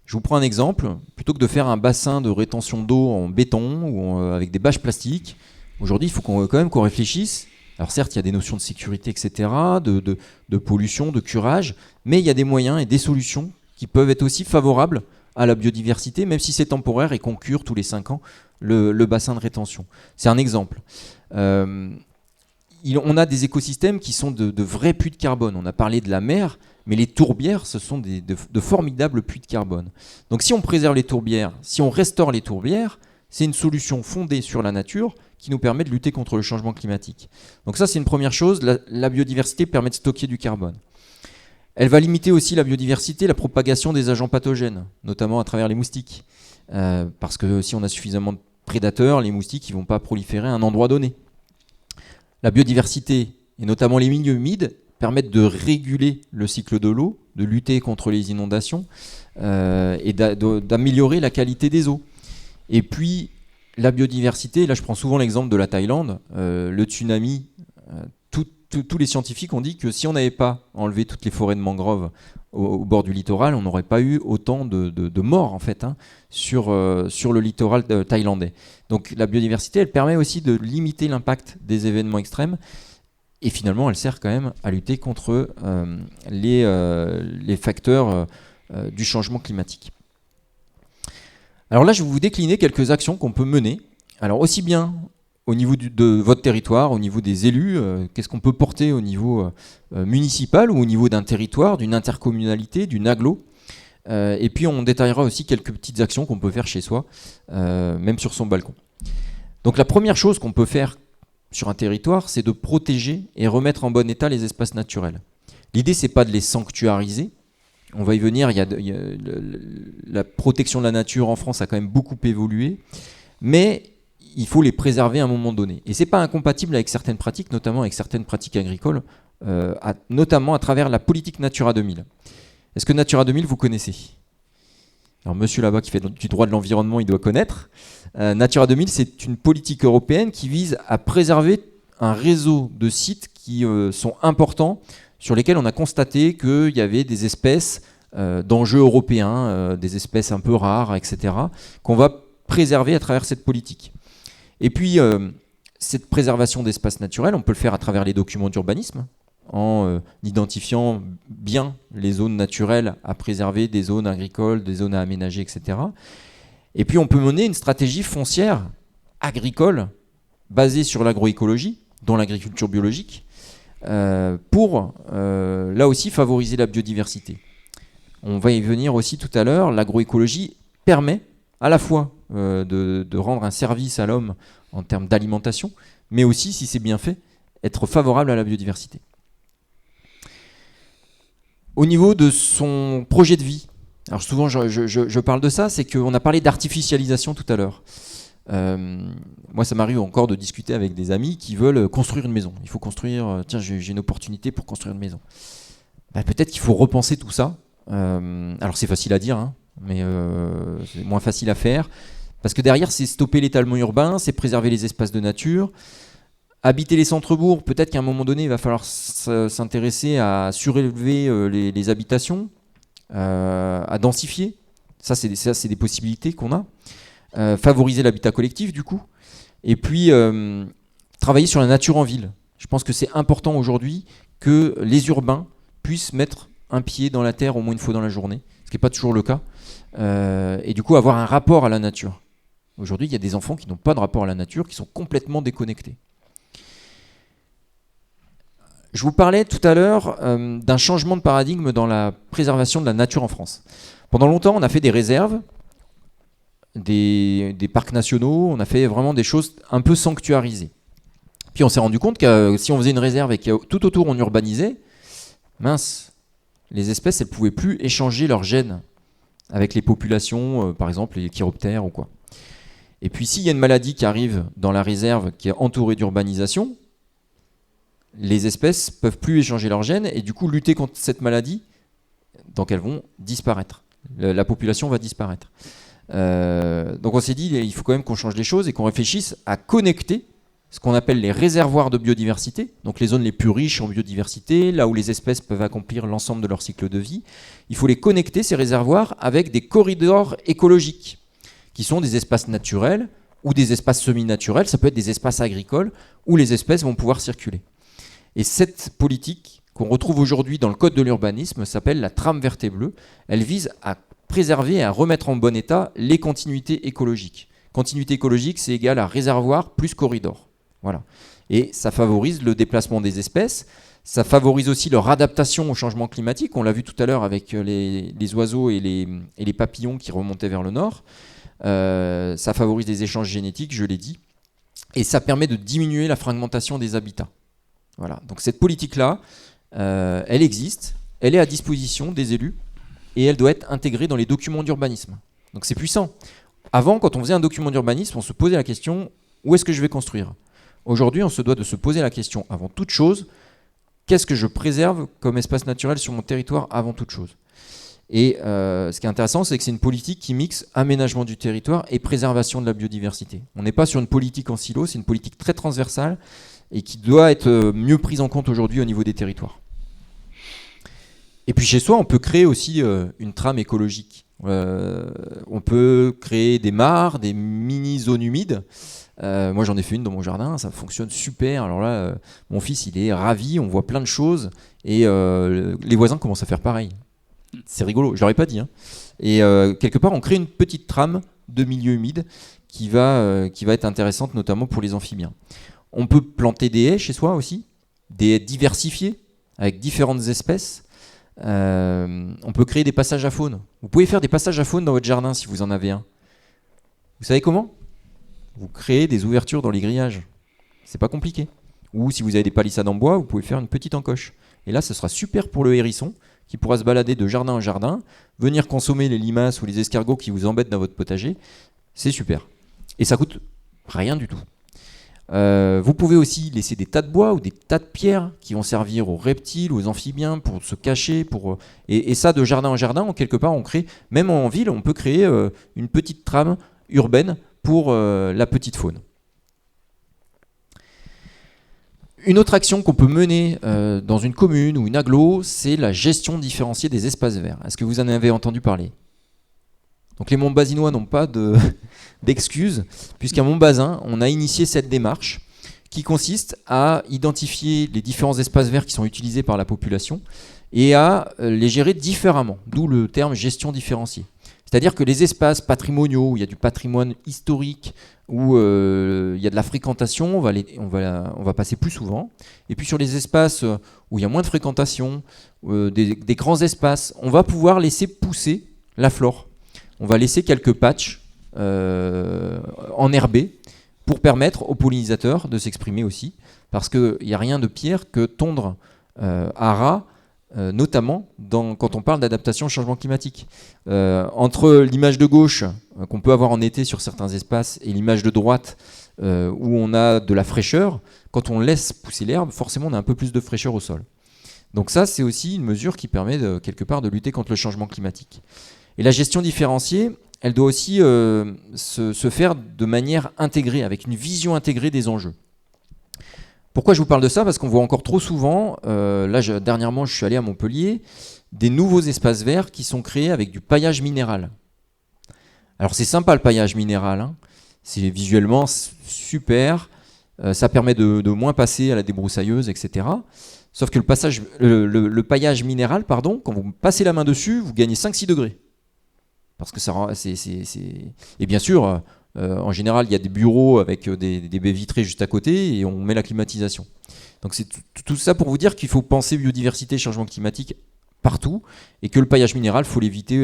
Je vous prends un exemple. Plutôt que de faire un bassin de rétention d'eau en béton ou avec des bâches plastiques, aujourd'hui il faut quand même qu'on réfléchisse. Alors certes, il y a des notions de sécurité, etc., de pollution, de curage, mais il y a des moyens et des solutions qui peuvent être aussi favorables à la biodiversité, même si c'est temporaire et qu'on cure tous les 5 ans le bassin de rétention. C'est un exemple. On a des écosystèmes qui sont de vrais puits de carbone. On a parlé de la mer, mais les tourbières, ce sont de formidables puits de carbone. Donc si on préserve les tourbières, si on restaure les tourbières, c'est une solution fondée sur la nature qui nous permet de lutter contre le changement climatique. Donc ça, c'est une première chose. La biodiversité permet de stocker du carbone. Elle va limiter aussi la biodiversité, la propagation des agents pathogènes, notamment à travers les moustiques. Parce que si on a suffisamment de prédateurs, les moustiques ne vont pas proliférer à un endroit donné. La biodiversité, et notamment les milieux humides, permettent de réguler le cycle de l'eau, de lutter contre les inondations et d'améliorer la qualité des eaux. Et puis, la biodiversité, là je prends souvent l'exemple de la Thaïlande, le tsunami, tous les scientifiques ont dit que si on n'avait pas enlevé toutes les forêts de mangroves au bord du littoral, on n'aurait pas eu autant de morts en fait sur le littoral thaïlandais. Donc la biodiversité, elle permet aussi de limiter l'impact des événements extrêmes et finalement elle sert quand même à lutter contre les facteurs du changement climatique. Alors là, je vais vous décliner quelques actions qu'on peut mener. Alors aussi bien au niveau de votre territoire, au niveau des élus, qu'est-ce qu'on peut porter au niveau municipal ou au niveau d'un territoire, d'une intercommunalité, d'une agglo. Et puis on détaillera aussi quelques petites actions qu'on peut faire chez soi, même sur son balcon. Donc la première chose qu'on peut faire sur un territoire, c'est de protéger et remettre en bon état les espaces naturels. L'idée, c'est pas de les sanctuariser. On va y venir, la protection de la nature en France a quand même beaucoup évolué, mais il faut les préserver à un moment donné. Et c'est pas incompatible avec certaines pratiques, notamment avec certaines pratiques agricoles, notamment à travers la politique Natura 2000. Est-ce que Natura 2000, vous connaissez ? Alors monsieur là-bas qui fait du droit de l'environnement, il doit connaître. Natura 2000, c'est une politique européenne qui vise à préserver un réseau de sites qui sont importants, sur lesquels on a constaté qu'il y avait des espèces d'enjeux européens, des espèces un peu rares, etc., qu'on va préserver à travers cette politique. Et puis, cette préservation d'espaces naturels, on peut le faire à travers les documents d'urbanisme, en identifiant bien les zones naturelles à préserver, des zones agricoles, des zones à aménager, etc. Et puis on peut mener une stratégie foncière agricole basée sur l'agroécologie, dont l'agriculture biologique, pour là aussi favoriser la biodiversité. On va y venir aussi tout à l'heure. L'agroécologie permet à la fois de rendre un service à l'homme en termes d'alimentation, mais aussi, si c'est bien fait, être favorable à la biodiversité. Au niveau de son projet de vie, alors souvent je parle de ça, c'est qu'on a parlé d'artificialisation tout à l'heure. Moi ça m'arrive encore de discuter avec des amis qui veulent construire une maison. Il faut construire, tiens j'ai une opportunité pour construire une maison. Peut-être qu'il faut repenser tout ça. Alors c'est facile à dire, hein, mais c'est moins facile à faire. Parce que derrière c'est stopper l'étalement urbain, c'est préserver les espaces de nature. Habiter les centres-bourgs, peut-être qu'à un moment donné, il va falloir s'intéresser à surélever les habitations, à densifier. Ça, c'est des possibilités qu'on a. Favoriser l'habitat collectif, du coup. Et puis, travailler sur la nature en ville. Je pense que c'est important aujourd'hui que les urbains puissent mettre un pied dans la terre au moins une fois dans la journée, ce qui n'est pas toujours le cas. Et du coup, avoir un rapport à la nature. Aujourd'hui, il y a des enfants qui n'ont pas de rapport à la nature, qui sont complètement déconnectés. Je vous parlais tout à l'heure d'un changement de paradigme dans la préservation de la nature en France. Pendant longtemps, on a fait des réserves, des parcs nationaux, on a fait vraiment des choses un peu sanctuarisées. Puis on s'est rendu compte que si on faisait une réserve et que tout autour on urbanisait, mince, les espèces elles ne pouvaient plus échanger leurs gènes avec les populations, par exemple les chiroptères ou quoi. Et puis s'il y a une maladie qui arrive dans la réserve qui est entourée d'urbanisation, les espèces ne peuvent plus échanger leurs gènes et du coup lutter contre cette maladie, donc elles vont disparaître. La population va disparaître. Donc on s'est dit il faut quand même qu'on change les choses et qu'on réfléchisse à connecter ce qu'on appelle les réservoirs de biodiversité, donc les zones les plus riches en biodiversité, là où les espèces peuvent accomplir l'ensemble de leur cycle de vie. Il faut les connecter, ces réservoirs, avec des corridors écologiques, qui sont des espaces naturels ou des espaces semi-naturels, ça peut être des espaces agricoles où les espèces vont pouvoir circuler. Et cette politique qu'on retrouve aujourd'hui dans le Code de l'urbanisme s'appelle la trame verte et bleue. Elle vise à préserver et à remettre en bon état les continuités écologiques. Continuité écologique, c'est égal à réservoir plus corridor. Voilà. Et ça favorise le déplacement des espèces. Ça favorise aussi leur adaptation au changement climatique. On l'a vu tout à l'heure avec les oiseaux et les papillons qui remontaient vers le nord. Ça favorise des échanges génétiques, je l'ai dit. Et ça permet de diminuer la fragmentation des habitats. Voilà. Donc cette politique-là, elle existe, elle est à disposition des élus et elle doit être intégrée dans les documents d'urbanisme. Donc c'est puissant. Avant, quand on faisait un document d'urbanisme, on se posait la question où est-ce que je vais construire ? Aujourd'hui, on se doit de se poser la question avant toute chose, qu'est-ce que je préserve comme espace naturel sur mon territoire avant toute chose ? Et ce qui est intéressant, c'est que c'est une politique qui mixe aménagement du territoire et préservation de la biodiversité. On n'est pas sur une politique en silo, c'est une politique très transversale et qui doit être mieux prise en compte aujourd'hui au niveau des territoires. Et puis chez soi, on peut créer aussi une trame écologique. On peut créer des mares, des mini-zones humides. Moi, j'en ai fait une dans mon jardin, ça fonctionne super. Alors là, mon fils, il est ravi, on voit plein de choses. Et les voisins commencent à faire pareil. C'est rigolo, je leur ai pas dit. Hein. Et quelque part, on crée une petite trame de milieu humide qui va être intéressante notamment pour les amphibiens. On peut planter des haies chez soi aussi, des haies diversifiées avec différentes espèces. On peut créer des passages à faune. Vous pouvez faire des passages à faune dans votre jardin si vous en avez un. Vous savez comment ? Vous créez des ouvertures dans les grillages. C'est pas compliqué. Ou si vous avez des palissades en bois, vous pouvez faire une petite encoche. Et là, ce sera super pour le hérisson qui pourra se balader de jardin en jardin, venir consommer les limaces ou les escargots qui vous embêtent dans votre potager. C'est super. Et ça coûte rien du tout. Vous pouvez aussi laisser des tas de bois ou des tas de pierres qui vont servir aux reptiles, aux amphibiens pour se cacher. Et ça, de jardin en jardin, quelque part, on crée, même en ville, on peut créer une petite trame urbaine pour la petite faune. Une autre action qu'on peut mener dans une commune ou une agglo, c'est la gestion différenciée des espaces verts. Est-ce que vous en avez entendu parler ? Donc les Montbazinois n'ont pas d'excuses, puisqu'à Montbazin, on a initié cette démarche qui consiste à identifier les différents espaces verts qui sont utilisés par la population et à les gérer différemment, d'où le terme gestion différenciée. C'est-à-dire que les espaces patrimoniaux, où il y a du patrimoine historique, où il y a de la fréquentation, on va passer plus souvent. Et puis sur les espaces où il y a moins de fréquentation, des grands espaces, on va pouvoir laisser pousser la flore. On va laisser quelques patchs enherbés pour permettre aux pollinisateurs de s'exprimer aussi. Parce qu'il n'y a rien de pire que tondre à ras, notamment quand on parle d'adaptation au changement climatique. Entre l'image de gauche qu'on peut avoir en été sur certains espaces et l'image de droite où on a de la fraîcheur, quand on laisse pousser l'herbe, forcément on a un peu plus de fraîcheur au sol. Donc ça, c'est aussi une mesure qui permet quelque part de lutter contre le changement climatique. Et la gestion différenciée, elle doit aussi se faire de manière intégrée, avec une vision intégrée des enjeux. Pourquoi je vous parle de ça ? Parce qu'on voit encore trop souvent, dernièrement je suis allé à Montpellier, des nouveaux espaces verts qui sont créés avec du paillage minéral. Alors c'est sympa le paillage minéral, hein. C'est visuellement super, ça permet de moins passer à la débroussailleuse, etc. Sauf que le paillage minéral, quand vous passez la main dessus, vous gagnez 5-6 degrés. Parce que Et bien sûr, en général, il y a des bureaux avec des baies vitrées juste à côté et on met la climatisation. Donc c'est tout ça pour vous dire qu'il faut penser biodiversité et changement climatique partout et que le paillage minéral, il faut l'éviter,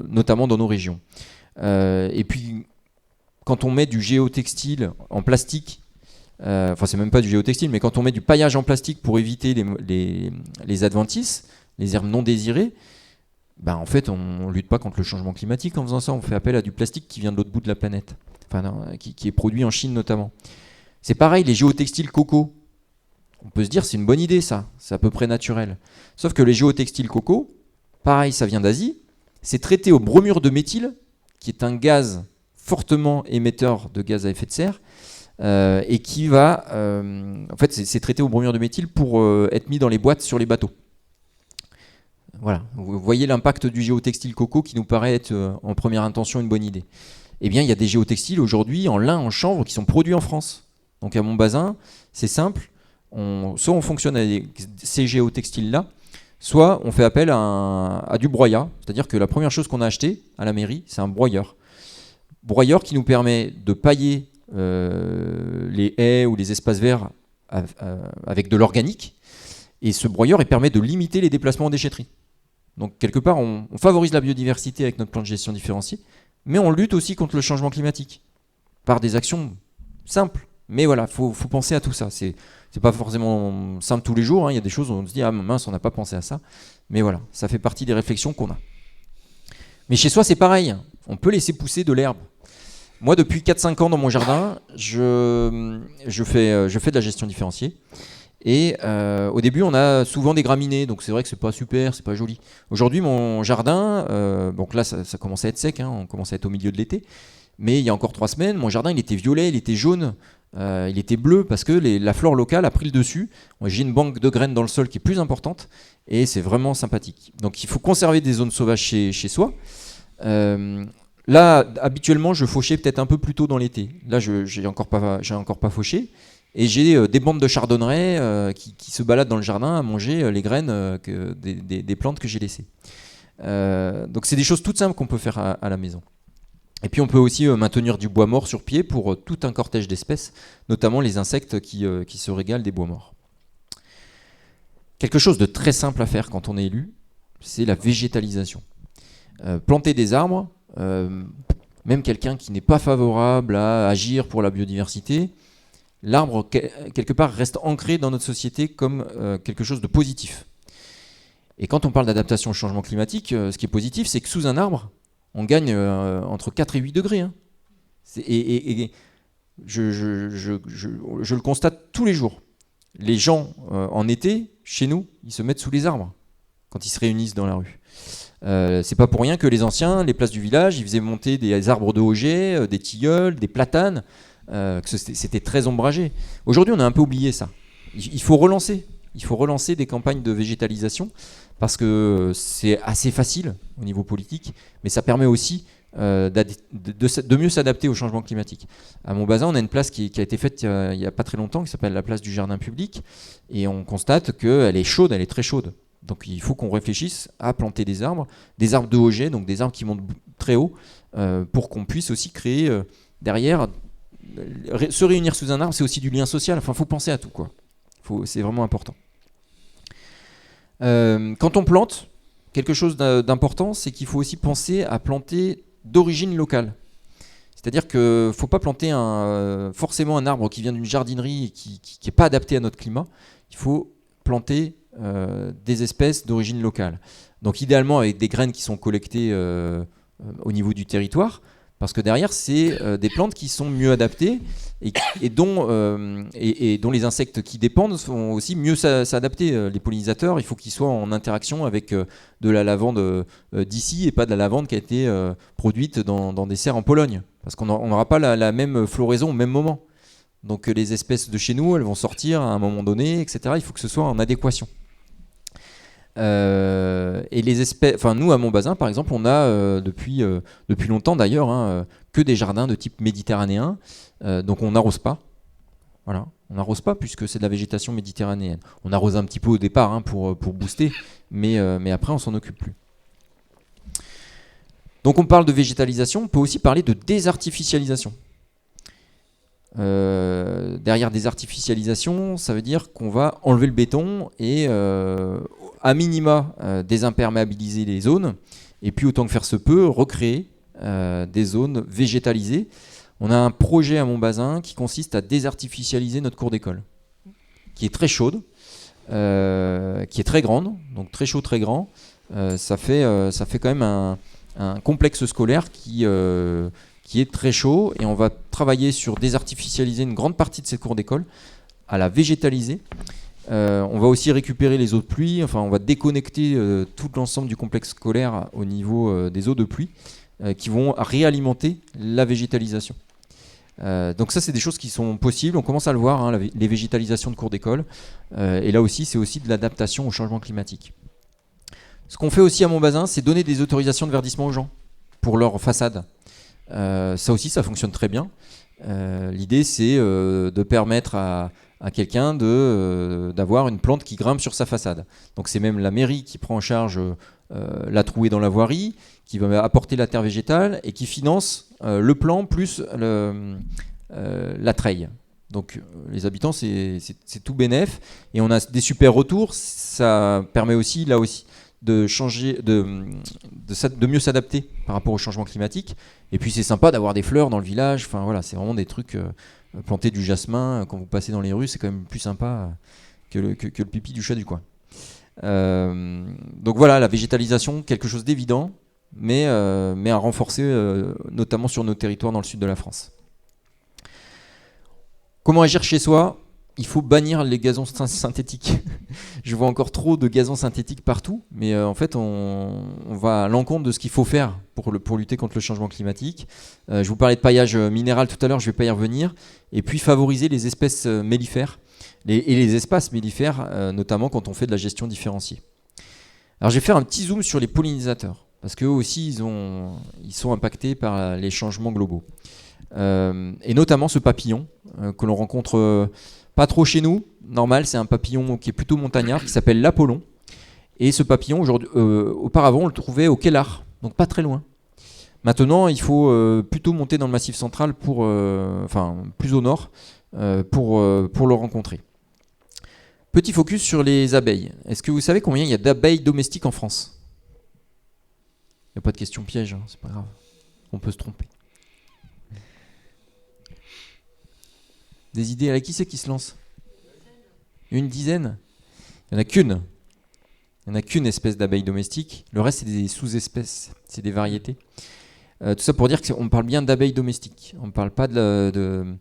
notamment dans nos régions. Et puis, quand on met du géotextile en plastique, c'est même pas du géotextile, mais quand on met du paillage en plastique pour éviter les adventices, les herbes non désirées, en fait, on ne lutte pas contre le changement climatique en faisant ça. On fait appel à du plastique qui vient de l'autre bout de la planète, qui est produit en Chine notamment. C'est pareil, les géotextiles coco. On peut se dire c'est une bonne idée ça, c'est à peu près naturel. Sauf que les géotextiles coco, pareil, ça vient d'Asie, c'est traité au bromure de méthyle, qui est un gaz fortement émetteur de gaz à effet de serre, et qui va... en fait, c'est traité au bromure de méthyle pour être mis dans les boîtes sur les bateaux. Voilà, vous voyez l'impact du géotextile coco qui nous paraît être en première intention une bonne idée. Eh bien, il y a des géotextiles aujourd'hui en lin, en chanvre qui sont produits en France. Donc à Montbazin, c'est simple, soit on fonctionne avec ces géotextiles-là, soit on fait appel à du broyat, c'est-à-dire que la première chose qu'on a acheté à la mairie, c'est un broyeur. Broyeur qui nous permet de pailler les haies ou les espaces verts avec de l'organique, et ce broyeur il permet de limiter les déplacements en déchetterie. Donc quelque part, on favorise la biodiversité avec notre plan de gestion différencié, mais on lutte aussi contre le changement climatique par des actions simples. Mais voilà, faut penser à tout ça. C'est pas forcément simple tous les jours, hein. Il y a des choses où on se dit ah mince, on n'a pas pensé à ça. Mais voilà, ça fait partie des réflexions qu'on a. Mais chez soi, c'est pareil. On peut laisser pousser de l'herbe. Moi, depuis 4-5 ans dans mon jardin, je fais de la gestion différenciée. Et au début, on a souvent des graminées, donc c'est vrai que c'est pas super, c'est pas joli. Aujourd'hui, mon jardin, donc là, ça commence à être sec, hein, on commence à être au milieu de l'été, mais il y a encore 3 semaines, mon jardin, il était violet, il était jaune, il était bleu, parce que la flore locale a pris le dessus. J'ai une banque de graines dans le sol qui est plus importante, et c'est vraiment sympathique. Donc il faut conserver des zones sauvages chez soi. Là, habituellement, je fauchais peut-être un peu plus tôt dans l'été. Là, j'ai encore pas fauché. Et j'ai des bandes de chardonnerets qui se baladent dans le jardin à manger les graines des plantes que j'ai laissées. Donc c'est des choses toutes simples qu'on peut faire à la maison. Et puis on peut aussi maintenir du bois mort sur pied pour tout un cortège d'espèces, notamment les insectes qui se régalent des bois morts. Quelque chose de très simple à faire quand on est élu, c'est la végétalisation. Planter des arbres, même quelqu'un qui n'est pas favorable à agir pour la biodiversité, l'arbre, quelque part, reste ancré dans notre société comme quelque chose de positif. Et quand on parle d'adaptation au changement climatique, ce qui est positif, c'est que sous un arbre, on gagne entre 4 et 8 degrés. Hein. Et je le constate tous les jours. Les gens, en été, chez nous, ils se mettent sous les arbres quand ils se réunissent dans la rue. C'est pas pour rien que les anciens, les places du village, ils faisaient monter des arbres de Auger, des tilleuls, des platanes, que c'était très ombragé. Aujourd'hui, on a un peu oublié ça. Il faut relancer des campagnes de végétalisation parce que c'est assez facile au niveau politique, mais ça permet aussi de mieux s'adapter au changement climatique. À Montbazin, on a une place qui a été faite il n'y a pas très longtemps, qui s'appelle la place du jardin public, et on constate qu'elle est chaude, elle est très chaude. Donc il faut qu'on réfléchisse à planter des arbres de Auger, donc des arbres qui montent très haut, pour qu'on puisse aussi créer derrière, se réunir sous un arbre, c'est aussi du lien social. Enfin, il faut penser à tout, quoi. C'est vraiment important. Quand on plante, quelque chose d'important, c'est qu'il faut aussi penser à planter d'origine locale. C'est-à-dire qu'il ne faut pas planter forcément un arbre qui vient d'une jardinerie et qui n'est pas adapté à notre climat. Il faut planter des espèces d'origine locale. Donc idéalement avec des graines qui sont collectées au niveau du territoire, parce que derrière c'est des plantes qui sont mieux adaptées et dont les insectes qui dépendent vont aussi mieux s'adapter. Les pollinisateurs, il faut qu'ils soient en interaction avec de la lavande d'ici et pas de la lavande qui a été produite dans des serres en Pologne, parce qu'on n'aura pas la même floraison au même moment. Donc les espèces de chez nous, elles vont sortir à un moment donné, etc. Il faut que ce soit en adéquation. Et les espèces, enfin nous à Montbazin par exemple, on a depuis longtemps d'ailleurs que des jardins de type méditerranéen, donc on n'arrose pas. Voilà, on n'arrose pas puisque c'est de la végétation méditerranéenne. On arrose un petit peu au départ pour booster, mais après on s'en occupe plus. Donc on parle de végétalisation, on peut aussi parler de désartificialisation. Derrière désartificialisation, ça veut dire qu'on va enlever le béton et à minima désimperméabiliser les zones, et puis autant que faire se peut, recréer des zones végétalisées. On a un projet à Montbazin qui consiste à désartificialiser notre cour d'école, qui est très chaude, qui est très grande, donc très chaud, très grand. Ça fait quand même un complexe scolaire qui est très chaud, et on va travailler sur désartificialiser une grande partie de cette cour d'école, à la végétaliser. On va aussi récupérer les eaux de pluie, enfin on va déconnecter tout l'ensemble du complexe scolaire au niveau des eaux de pluie qui vont réalimenter la végétalisation. Donc ça c'est des choses qui sont possibles, on commence à le voir, les végétalisations de cours d'école, et là aussi c'est aussi de l'adaptation au changement climatique. Ce qu'on fait aussi à Montbazin, c'est donner des autorisations de verdissement aux gens pour leur façade. Ça aussi ça fonctionne très bien. L'idée c'est de permettre à quelqu'un d'avoir une plante qui grimpe sur sa façade. Donc c'est même la mairie qui prend en charge la trouée dans la voirie, qui va apporter la terre végétale et qui finance le plan plus la treille. Donc les habitants c'est tout bénef, et on a des super retours. Ça permet aussi là aussi de changer, de mieux s'adapter par rapport au changement climatique. Et puis c'est sympa d'avoir des fleurs dans le village. Enfin voilà, c'est vraiment des trucs. Planter du jasmin quand vous passez dans les rues, c'est quand même plus sympa que le pipi du chat du coin. Donc voilà, la végétalisation, quelque chose d'évident, mais à renforcer, notamment sur nos territoires dans le sud de la France. Comment agir chez soi ? Il faut bannir les gazons synthétiques. Je vois encore trop de gazons synthétiques partout, mais en fait, on va à l'encontre de ce qu'il faut faire pour lutter contre le changement climatique. Je vous parlais de paillage minéral tout à l'heure, je ne vais pas y revenir. Et puis favoriser les espèces mellifères et les espaces mellifères, notamment quand on fait de la gestion différenciée. Alors je vais faire un petit zoom sur les pollinisateurs, parce qu'eux aussi, ils sont impactés par les changements globaux. Et notamment ce papillon que l'on rencontre pas trop chez nous, normal, c'est un papillon qui est plutôt montagnard, qui s'appelle l'Apollon. Et ce papillon, auparavant, on le trouvait au Kellar, donc pas très loin. Maintenant, il faut plutôt monter dans le Massif central plus au nord, pour le rencontrer. Petit focus sur les abeilles. Est-ce que vous savez combien il y a d'abeilles domestiques en France? Il n'y a pas de question piège, hein, c'est pas grave. On peut se tromper. Des idées? Allez, qui c'est qui se lance? Une dizaine? Il n'y en a qu'une. Il n'y en a qu'une espèce d'abeille domestique. Le reste, c'est des sous-espèces, c'est des variétés. Tout ça pour dire qu'on parle bien d'abeilles domestiques. On ne parle pas d'une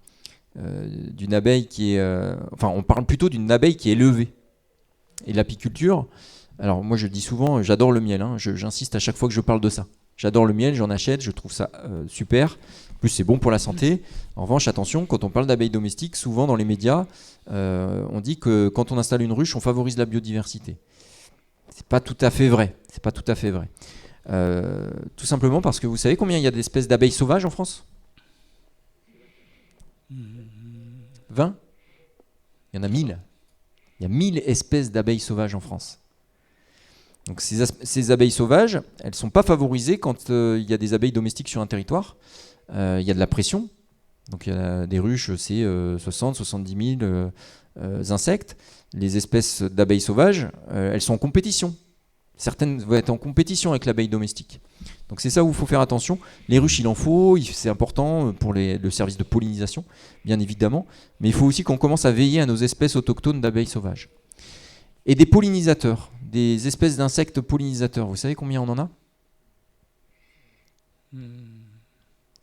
abeille qui est... on parle plutôt d'une abeille qui est élevée. Et l'apiculture, alors moi je dis souvent, j'adore le miel. J'insiste à chaque fois que je parle de ça. J'adore le miel, j'en achète, je trouve ça super. En plus, c'est bon pour la santé. En revanche, attention, quand on parle d'abeilles domestiques, souvent dans les médias, on dit que quand on installe une ruche, on favorise la biodiversité. C'est pas tout à fait vrai. C'est pas tout à fait vrai. Tout simplement parce que vous savez combien il y a d'espèces d'abeilles sauvages en France? 20? Il y en a 1000. Il y a 1000 espèces d'abeilles sauvages en France. Donc ces abeilles sauvages, elles ne sont pas favorisées quand il y a des abeilles domestiques sur un territoire. Il y a de la pression. Donc il y a des ruches, c'est 60, 70 000 insectes. Les espèces d'abeilles sauvages, elles sont en compétition. Certaines vont être en compétition avec l'abeille domestique. Donc c'est ça où il faut faire attention. Les ruches, il en faut, c'est important pour le service de pollinisation, bien évidemment. Mais il faut aussi qu'on commence à veiller à nos espèces autochtones d'abeilles sauvages. Et des pollinisateurs, des espèces d'insectes pollinisateurs, vous savez combien on en a?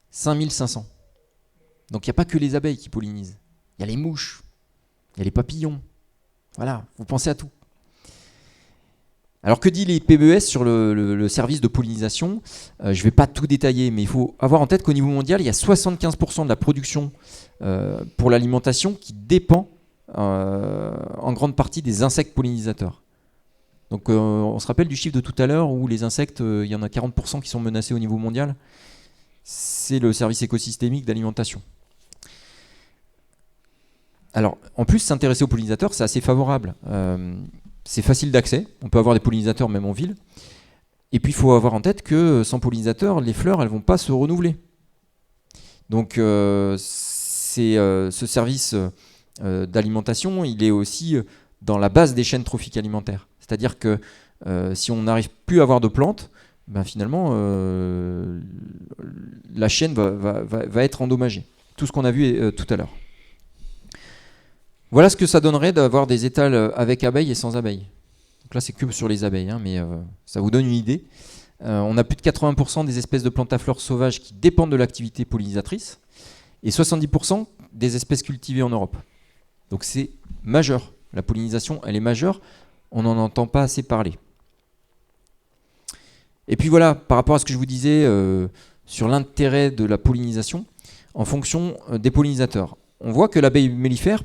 5500. Donc il n'y a pas que les abeilles qui pollinisent. Il y a les mouches, il y a les papillons. Voilà, vous pensez à tout. Alors que dit les PBES sur le service de pollinisation? Je ne vais pas tout détailler, mais il faut avoir en tête qu'au niveau mondial, il y a 75% de la production pour l'alimentation qui dépend en grande partie des insectes pollinisateurs. Donc on se rappelle du chiffre de tout à l'heure où les insectes, il y en a 40% qui sont menacés au niveau mondial. C'est le service écosystémique d'alimentation. Alors, en plus, s'intéresser aux pollinisateurs, c'est assez favorable. C'est facile d'accès, on peut avoir des pollinisateurs même en ville. Et puis il faut avoir en tête que sans pollinisateurs, les fleurs, elles ne vont pas se renouveler. Donc ce service d'alimentation, il est aussi dans la base des chaînes trophiques alimentaires. C'est-à-dire que si on n'arrive plus à avoir de plantes, ben finalement la chaîne va être endommagée. Tout ce qu'on a vu tout à l'heure. Voilà ce que ça donnerait d'avoir des étals avec abeilles et sans abeilles. Donc là, c'est que sur les abeilles, mais ça vous donne une idée. On a plus de 80% des espèces de plantes à fleurs sauvages qui dépendent de l'activité pollinisatrice et 70% des espèces cultivées en Europe. Donc c'est majeur. La pollinisation, elle est majeure. On n'en entend pas assez parler. Et puis voilà, par rapport à ce que je vous disais sur l'intérêt de la pollinisation, en fonction des pollinisateurs. On voit que l'abeille mellifère,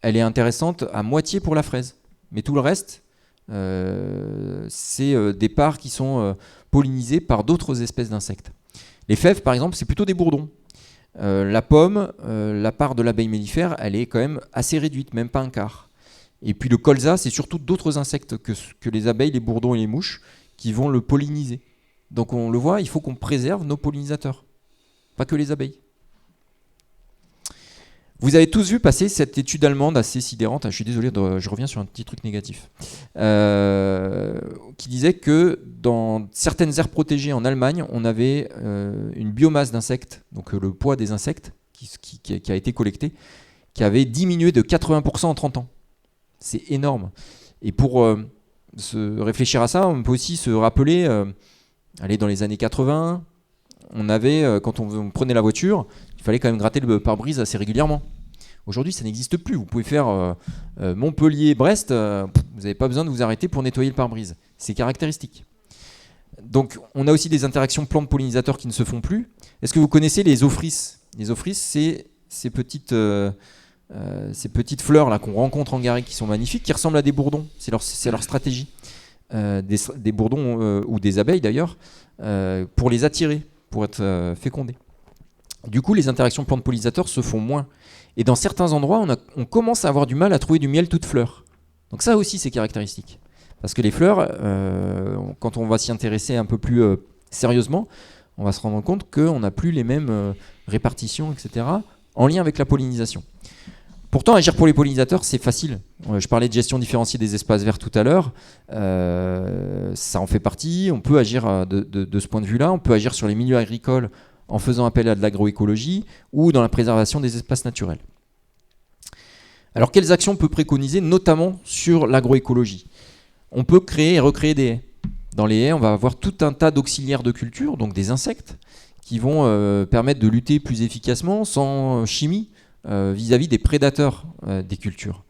elle est intéressante à moitié pour la fraise. Mais tout le reste, c'est des parts qui sont pollinisées par d'autres espèces d'insectes. Les fèves, par exemple, c'est plutôt des bourdons. La pomme, la part de l'abeille mellifère, elle est quand même assez réduite, même pas un quart. Et puis le colza, c'est surtout d'autres insectes que les abeilles, les bourdons et les mouches qui vont le polliniser. Donc on le voit, il faut qu'on préserve nos pollinisateurs, pas que les abeilles. Vous avez tous vu passer cette étude allemande assez sidérante, je suis désolé, je reviens sur un petit truc négatif, qui disait que dans certaines aires protégées en Allemagne, on avait une biomasse d'insectes, donc le poids des insectes qui a été collecté, qui avait diminué de 80% en 30 ans. C'est énorme. Et pour se réfléchir à ça, on peut aussi se rappeler, dans les années 80, on avait, quand on prenait la voiture, il fallait quand même gratter le pare-brise assez régulièrement. Aujourd'hui, ça n'existe plus. Vous pouvez faire Montpellier-Brest, vous n'avez pas besoin de vous arrêter pour nettoyer le pare-brise. C'est caractéristique. Donc, on a aussi des interactions plantes-pollinisateurs qui ne se font plus. Est-ce que vous connaissez les ophrys? Les ophrys, c'est ces petites fleurs là qu'on rencontre en garrigue qui sont magnifiques, qui ressemblent à des bourdons. C'est leur stratégie. Des bourdons ou des abeilles d'ailleurs, pour les attirer, pour être fécondés. Du coup, les interactions plantes-pollinisateurs se font moins. Et dans certains endroits, on commence à avoir du mal à trouver du miel toute fleur. Donc ça aussi, c'est caractéristique. Parce que les fleurs, quand on va s'y intéresser un peu plus sérieusement, on va se rendre compte qu'on n'a plus les mêmes répartitions, etc., en lien avec la pollinisation. Pourtant, agir pour les pollinisateurs, c'est facile. Je parlais de gestion différenciée des espaces verts tout à l'heure. Ça en fait partie. On peut agir de ce point de vue-là. On peut agir sur les milieux agricoles en faisant appel à de l'agroécologie ou dans la préservation des espaces naturels. Alors, quelles actions on peut préconiser, notamment sur l'agroécologie ? On peut créer et recréer des haies. Dans les haies, on va avoir tout un tas d'auxiliaires de culture, donc des insectes, qui vont permettre de lutter plus efficacement, sans chimie, vis-à-vis des prédateurs des cultures.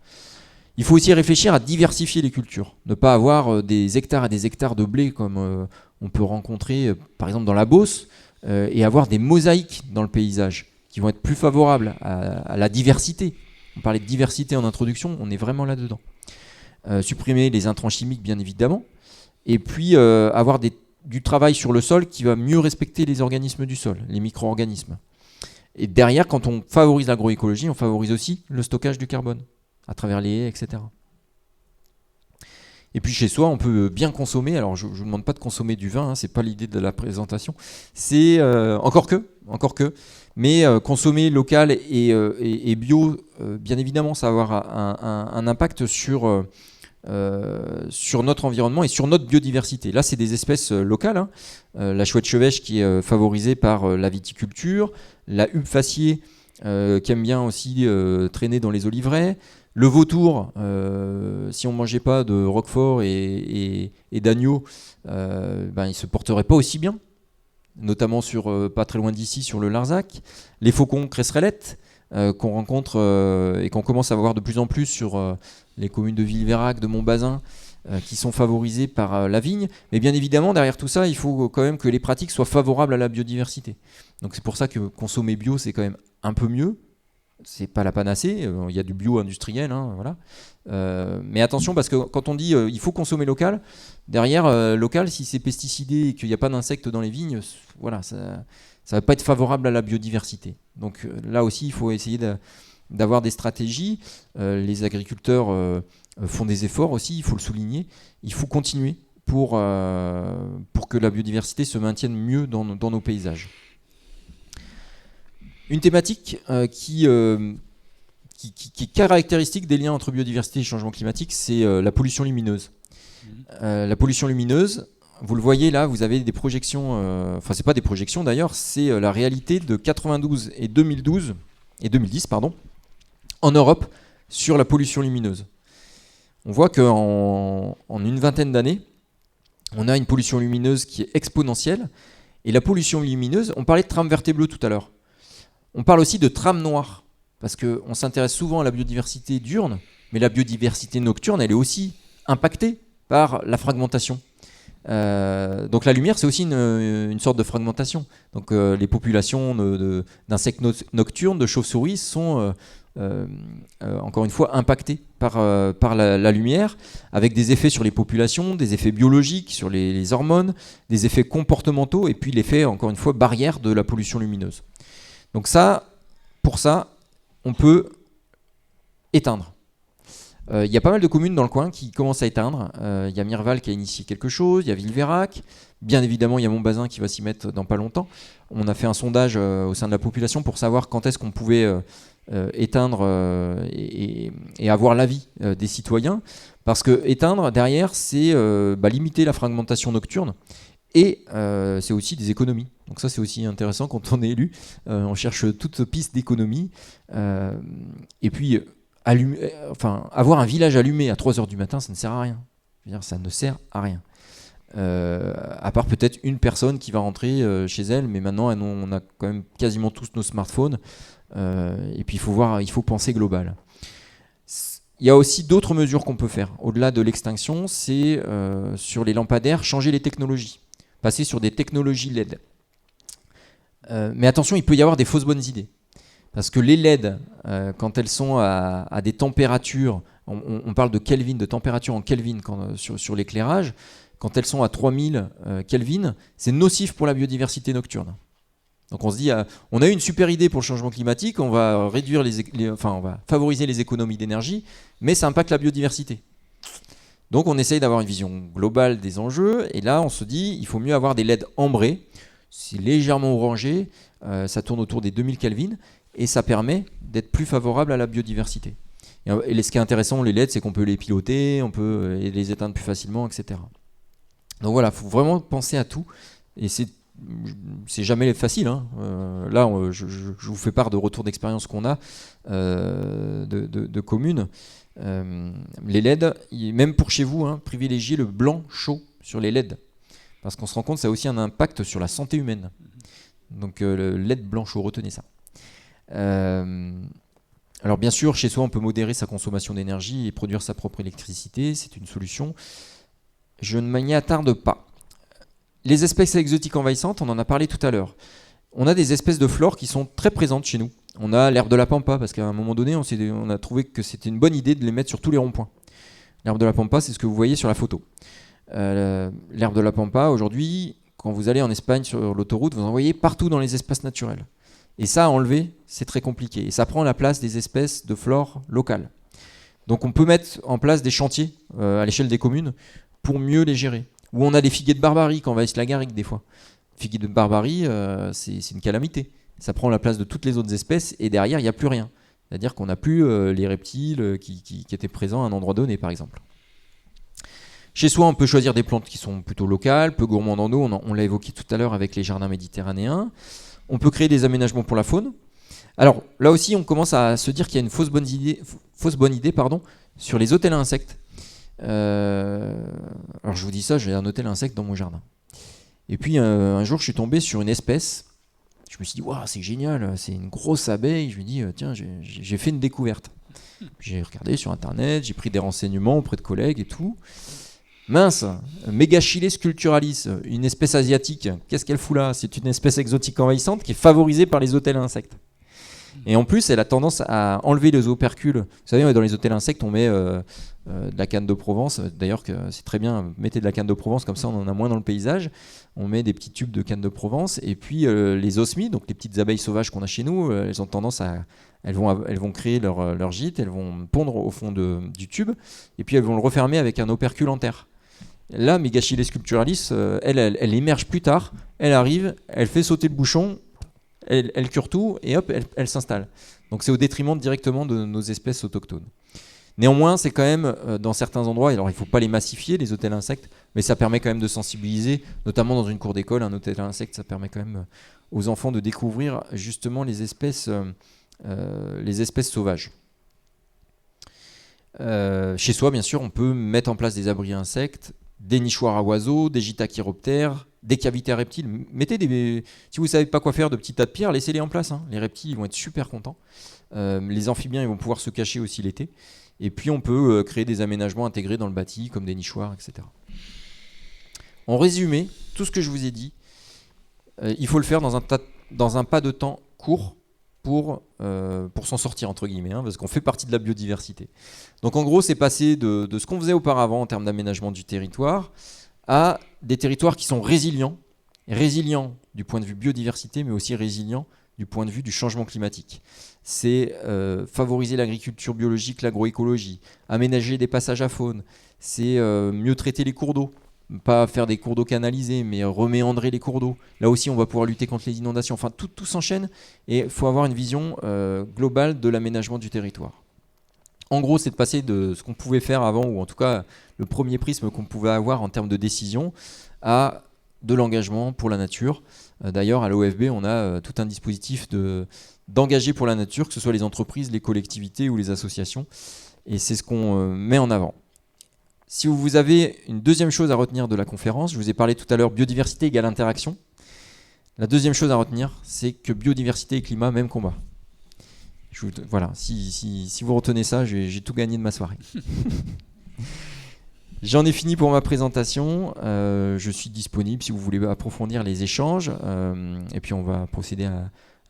Il faut aussi réfléchir à diversifier les cultures, ne pas avoir des hectares et des hectares de blé comme on peut rencontrer par exemple dans la Beauce, et avoir des mosaïques dans le paysage qui vont être plus favorables à la diversité. On parlait de diversité en introduction, on est vraiment là-dedans. Supprimer les intrants chimiques bien évidemment, et puis avoir du travail sur le sol qui va mieux respecter les organismes du sol, les micro-organismes. Et derrière, quand on favorise l'agroécologie, on favorise aussi le stockage du carbone, à travers les haies, etc. Et puis chez soi, on peut bien consommer. Alors je ne vous demande pas de consommer du vin, ce n'est pas l'idée de la présentation. C'est encore que. Mais consommer local et bio, bien évidemment, ça va avoir un impact sur notre environnement et sur notre biodiversité. Là, c'est des espèces locales. La chouette chevêche qui est favorisée par la viticulture, la huppe faciée qui aime bien aussi traîner dans les oliveraies, le vautour, si on ne mangeait pas de roquefort et d'agneau, il ne se porterait pas aussi bien, notamment pas très loin d'ici, sur le Larzac. Les faucons cresserellettes qu'on rencontre et qu'on commence à voir de plus en plus sur les communes de Villeveyrac, de Montbazin, qui sont favorisées par la vigne. Mais bien évidemment, derrière tout ça, il faut quand même que les pratiques soient favorables à la biodiversité. Donc c'est pour ça que consommer bio, c'est quand même un peu mieux. C'est pas la panacée, il y a du bio industriel, voilà. Mais attention, parce que quand on dit il faut consommer local, derrière local, si c'est pesticidé et qu'il n'y a pas d'insectes dans les vignes, voilà, ça ne va pas être favorable à la biodiversité. Donc là aussi, il faut essayer d'avoir des stratégies. Les agriculteurs font des efforts aussi, il faut le souligner. Il faut continuer pour que la biodiversité se maintienne mieux dans nos paysages. Une thématique qui est caractéristique des liens entre biodiversité et changement climatique, c'est la pollution lumineuse. La pollution lumineuse, vous le voyez là, vous avez des projections, c'est pas des projections d'ailleurs, c'est la réalité de 92 et 2010 en Europe sur la pollution lumineuse. On voit qu'en une vingtaine d'années, on a une pollution lumineuse qui est exponentielle. Et la pollution lumineuse, on parlait de trame verte et bleue tout à l'heure. On parle aussi de trame noire, parce qu'on s'intéresse souvent à la biodiversité diurne, mais la biodiversité nocturne, elle est aussi impactée par la fragmentation. Donc la lumière, c'est aussi une sorte de fragmentation. Donc les populations d'insectes nocturnes, de chauves-souris, sont encore une fois impactées par la lumière, avec des effets sur les populations, des effets biologiques sur les hormones, des effets comportementaux, et puis l'effet, encore une fois, barrière de la pollution lumineuse. Donc pour ça, on peut éteindre. Il y a pas mal de communes dans le coin qui commencent à éteindre. Il y a Mirval qui a initié quelque chose, il y a Villeveyrac, bien évidemment il y a Montbazin qui va s'y mettre dans pas longtemps. On a fait un sondage au sein de la population pour savoir quand est-ce qu'on pouvait éteindre et avoir l'avis des citoyens. Parce que éteindre, derrière, c'est limiter la fragmentation nocturne. Et c'est aussi des économies. Donc ça, c'est aussi intéressant quand on est élu. On cherche toute piste d'économie. Et puis, avoir un village allumé à 3h du matin, ça ne sert à rien. Je veux dire, ça ne sert à rien. À part peut-être une personne qui va rentrer chez elle, mais maintenant, on a quand même quasiment tous nos smartphones. Et puis, il faut penser global. Il y a aussi d'autres mesures qu'on peut faire. Au-delà de l'extinction, c'est sur les lampadaires, changer les technologies. Passer sur des technologies LED. Mais attention, il peut y avoir des fausses bonnes idées. Parce que les LED, quand elles sont à des températures, on parle de Kelvin, de température en Kelvin sur l'éclairage, quand elles sont à 3000 Kelvin, c'est nocif pour la biodiversité nocturne. Donc on se dit, on a eu une super idée pour le changement climatique, on va réduire on va favoriser les économies d'énergie, mais ça impacte la biodiversité. Donc on essaye d'avoir une vision globale des enjeux, et là on se dit, il faut mieux avoir des LED ambrés. c'est légèrement orangé, ça tourne autour des 2000 Kelvin, et ça permet d'être plus favorable à la biodiversité. Et ce qui est intéressant, les LED, c'est qu'on peut les piloter, on peut les éteindre plus facilement, etc. Donc voilà, il faut vraiment penser à tout. Et c'est jamais facile. Hein. Là, je vous fais part de retours d'expérience qu'on a de communes. Les LED, même pour chez vous, hein, privilégiez le blanc chaud sur les LED. Parce qu'on se rend compte que ça a aussi un impact sur la santé humaine. Donc le LED blanc chaud, retenez ça. Alors bien sûr, chez soi, on peut modérer sa consommation d'énergie et produire sa propre électricité. C'est une solution. Je ne m'y attarde pas. Les espèces exotiques envahissantes, on en a parlé tout à l'heure. On a des espèces de flore qui sont très présentes chez nous. On a l'herbe de la pampa, parce qu'à un moment donné, on a trouvé que c'était une bonne idée de les mettre sur tous les ronds-points. L'herbe de la pampa, c'est ce que vous voyez sur la photo. L'herbe de la pampa, aujourd'hui, quand vous allez en Espagne sur l'autoroute, vous en voyez partout dans les espaces naturels. Et ça, à enlever, c'est très compliqué. Et ça prend la place des espèces de flore locales. Donc on peut mettre en place des chantiers à l'échelle des communes pour mieux les gérer. Ou on a des figuiers de Barbarie qui envahissent la garrigue des fois. Figuier de Barbarie, c'est une calamité. Ça prend la place de toutes les autres espèces et derrière, il n'y a plus rien. C'est-à-dire qu'on n'a plus les reptiles qui étaient présents à un endroit donné, par exemple. Chez soi, on peut choisir des plantes qui sont plutôt locales, peu gourmandes en eau. On l'a évoqué tout à l'heure avec les jardins méditerranéens. On peut créer des aménagements pour la faune. Alors là aussi, on commence à se dire qu'il y a une fausse bonne idée sur les hôtels à insectes. Alors je vous dis ça, j'ai un hôtel à insectes dans mon jardin. Et puis un jour, je suis tombé sur une espèce. Je me suis dit, waouh, c'est génial, c'est une grosse abeille. Je me dis, tiens, j'ai fait une découverte. J'ai regardé sur Internet, j'ai pris des renseignements auprès de collègues et tout. Mince, Megachile sculpturalis, une espèce asiatique. Qu'est-ce qu'elle fout là? C'est une espèce exotique envahissante qui est favorisée par les hôtels à insectes. Et en plus, elle a tendance à enlever les opercules. Vous savez, dans les hôtels à insectes, on met de la canne de Provence. D'ailleurs, c'est très bien, mettez de la canne de Provence, comme ça on en a moins dans le paysage. On met des petits tubes de canne de Provence. Et puis les osmies, donc les petites abeilles sauvages qu'on a chez nous, elles ont tendance à... Elles vont créer leur gîte, elles vont pondre au fond du tube, et puis elles vont le refermer avec un opercule en terre. Là, Megachile sculpturalis, elle émerge plus tard, elle arrive, elle fait sauter le bouchon, elle cure tout, et hop, elle s'installe. Donc c'est au détriment directement de nos espèces autochtones. Néanmoins, c'est quand même, dans certains endroits, alors il ne faut pas les massifier, les hôtels à insectes, mais ça permet quand même de sensibiliser, notamment dans une cour d'école, un hôtel à insectes, ça permet quand même aux enfants de découvrir justement les espèces sauvages. Chez soi, bien sûr, on peut mettre en place des abris à insectes, des nichoirs à oiseaux, des gîtes à chiroptères, des cavités à reptiles. Si vous ne savez pas quoi faire de petits tas de pierres, laissez-les en place. Hein. Les reptiles ils vont être super contents. Les amphibiens ils vont pouvoir se cacher aussi l'été. Et puis on peut créer des aménagements intégrés dans le bâti, comme des nichoirs, etc. En résumé, tout ce que je vous ai dit, il faut le faire dans un pas de temps court pour s'en sortir, entre guillemets, hein, parce qu'on fait partie de la biodiversité. Donc en gros, c'est passer de ce qu'on faisait auparavant en termes d'aménagement du territoire à des territoires qui sont résilients du point de vue biodiversité, mais aussi résilients du point de vue du changement climatique. C'est favoriser l'agriculture biologique, l'agroécologie, aménager des passages à faune, c'est mieux traiter les cours d'eau, pas faire des cours d'eau canalisés, mais reméandrer les cours d'eau. Là aussi, on va pouvoir lutter contre les inondations. Enfin, tout s'enchaîne et il faut avoir une vision globale de l'aménagement du territoire. En gros, c'est de passer de ce qu'on pouvait faire avant, ou en tout cas le premier prisme qu'on pouvait avoir en termes de décision, à de l'engagement pour la nature. D'ailleurs, à l'OFB, on a tout un dispositif d'engager pour la nature, que ce soit les entreprises, les collectivités ou les associations. Et c'est ce qu'on met en avant. Si vous avez une deuxième chose à retenir de la conférence, je vous ai parlé tout à l'heure, biodiversité égale interaction. La deuxième chose à retenir, c'est que biodiversité et climat, même combat. Voilà, si vous retenez ça, j'ai tout gagné de ma soirée. J'en ai fini pour ma présentation. Je suis disponible si vous voulez approfondir les échanges. Et puis on va procéder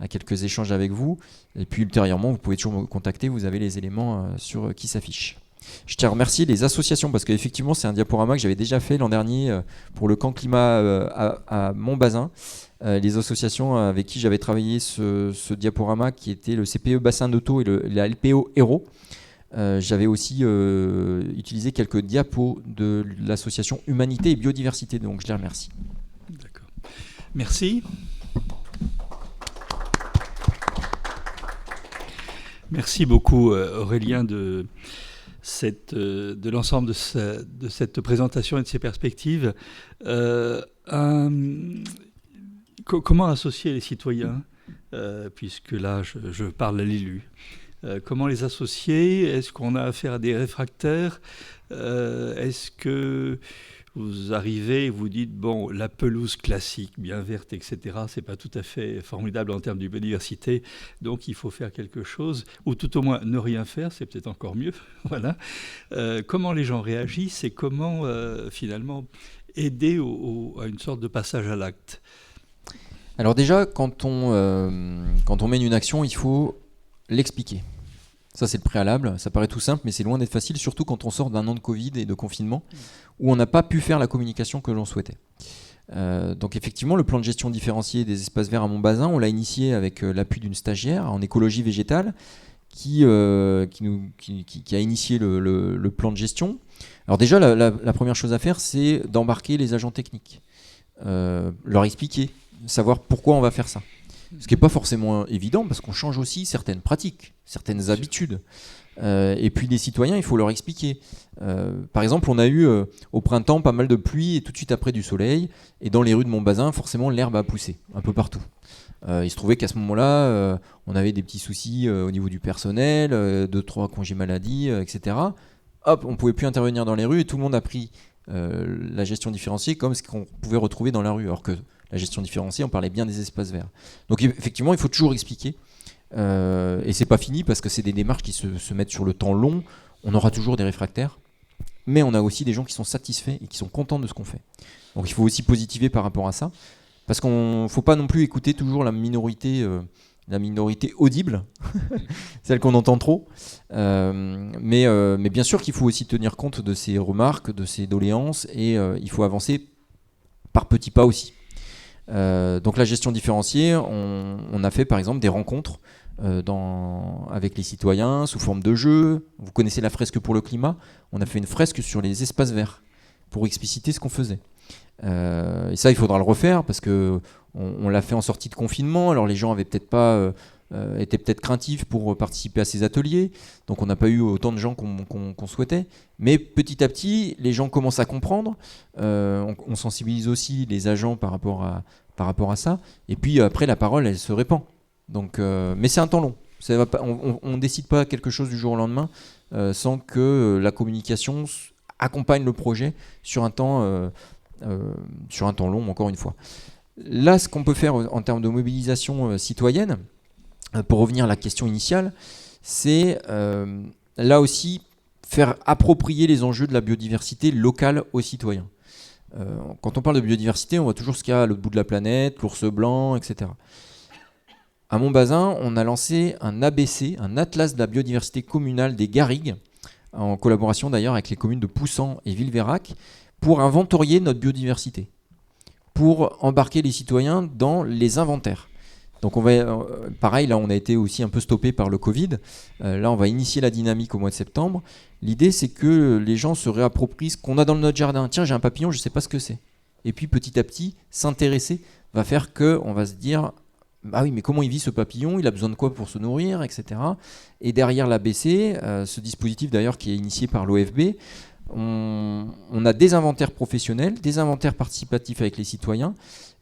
à quelques échanges avec vous. Et puis ultérieurement, vous pouvez toujours me contacter. Vous avez les éléments qui s'affichent. Je tiens à remercier les associations parce qu'effectivement, c'est un diaporama que j'avais déjà fait l'an dernier pour le camp climat à Montbazin. Les associations avec qui j'avais travaillé ce diaporama qui était le CPE Bassin d'Auto et la LPO Héros. J'avais aussi utilisé quelques diapos de l'association Humanité et Biodiversité, donc je les remercie. D'accord. Merci. Merci beaucoup Aurélien de l'ensemble de cette présentation et de ces perspectives. Comment associer les citoyens, puisque là je parle à l'élu. Comment les associer? Est-ce qu'on a affaire à des réfractaires? Est-ce que vous arrivez et vous dites, bon, la pelouse classique, bien verte, etc., c'est pas tout à fait formidable en termes de biodiversité, donc il faut faire quelque chose, ou tout au moins ne rien faire, c'est peut-être encore mieux. Voilà. Comment les gens réagissent et comment finalement aider à une sorte de passage à l'acte? Alors déjà, quand on mène une action, il faut l'expliquer. Ça, c'est le préalable. Ça paraît tout simple, mais c'est loin d'être facile, surtout quand on sort d'un an de Covid et de confinement, où on n'a pas pu faire la communication que l'on souhaitait. Donc effectivement, le plan de gestion différenciée des espaces verts à Montbazin, on l'a initié avec l'appui d'une stagiaire en écologie végétale qui a initié le plan de gestion. Alors déjà, la première chose à faire, c'est d'embarquer les agents techniques, leur expliquer, savoir pourquoi on va faire ça. Ce qui n'est pas forcément évident parce qu'on change aussi certaines pratiques, certaines habitudes. Et puis les citoyens, il faut leur expliquer. Par exemple, on a eu au printemps pas mal de pluie et tout de suite après du soleil. Et dans les rues de Montbazin, forcément, l'herbe a poussé un peu partout. Il se trouvait qu'à ce moment-là, on avait des petits soucis au niveau du personnel, 2-3 congés maladie, etc. Hop, on ne pouvait plus intervenir dans les rues et tout le monde a pris la gestion différenciée comme ce qu'on pouvait retrouver dans la rue. Alors que la gestion différenciée, on parlait bien des espaces verts. Donc effectivement, il faut toujours expliquer. Et c'est pas fini parce que c'est des démarches qui se mettent sur le temps long. On aura toujours des réfractaires, mais on a aussi des gens qui sont satisfaits et qui sont contents de ce qu'on fait. Donc il faut aussi positiver par rapport à ça, parce qu'on faut pas non plus écouter toujours la minorité audible, celle qu'on entend trop. Mais bien sûr qu'il faut aussi tenir compte de ces remarques, de ces doléances, et il faut avancer par petits pas aussi. Donc la gestion différenciée, on a fait par exemple des rencontres avec les citoyens sous forme de jeu. Vous connaissez la fresque pour le climat. On a fait une fresque sur les espaces verts pour expliciter ce qu'on faisait. Et ça, il faudra le refaire parce que on l'a fait en sortie de confinement. Alors les gens avaient peut-être pas étaient peut-être craintifs pour participer à ces ateliers. Donc on n'a pas eu autant de gens qu'on souhaitait. Mais petit à petit, les gens commencent à comprendre. On sensibilise aussi les agents par rapport à ça. Et puis après, la parole, elle se répand. Donc, mais c'est un temps long. On ne décide pas quelque chose du jour au lendemain sans que la communication accompagne le projet sur un temps long, encore une fois. Là, ce qu'on peut faire en termes de mobilisation citoyenne, pour revenir à la question initiale, c'est là aussi faire approprier les enjeux de la biodiversité locale aux citoyens. Quand on parle de biodiversité, on voit toujours ce qu'il y a à l'autre bout de la planète, l'ours blanc, etc. À Montbazin, on a lancé un ABC, un atlas de la biodiversité communale des garrigues, en collaboration d'ailleurs avec les communes de Poussan et Villeveyrac, pour inventorier notre biodiversité, pour embarquer les citoyens dans les inventaires. Donc pareil, là on a été aussi un peu stoppé par le Covid. Là on va initier la dynamique au mois de septembre. L'idée c'est que les gens se réapproprient ce qu'on a dans notre jardin. Tiens, j'ai un papillon, je ne sais pas ce que c'est. Et puis petit à petit, s'intéresser va faire qu'on va se dire, ah oui, mais comment il vit ce papillon? Il a besoin de quoi pour se nourrir, etc. Et derrière l'ABC, ce dispositif d'ailleurs qui est initié par l'OFB, on a des inventaires professionnels, des inventaires participatifs avec les citoyens,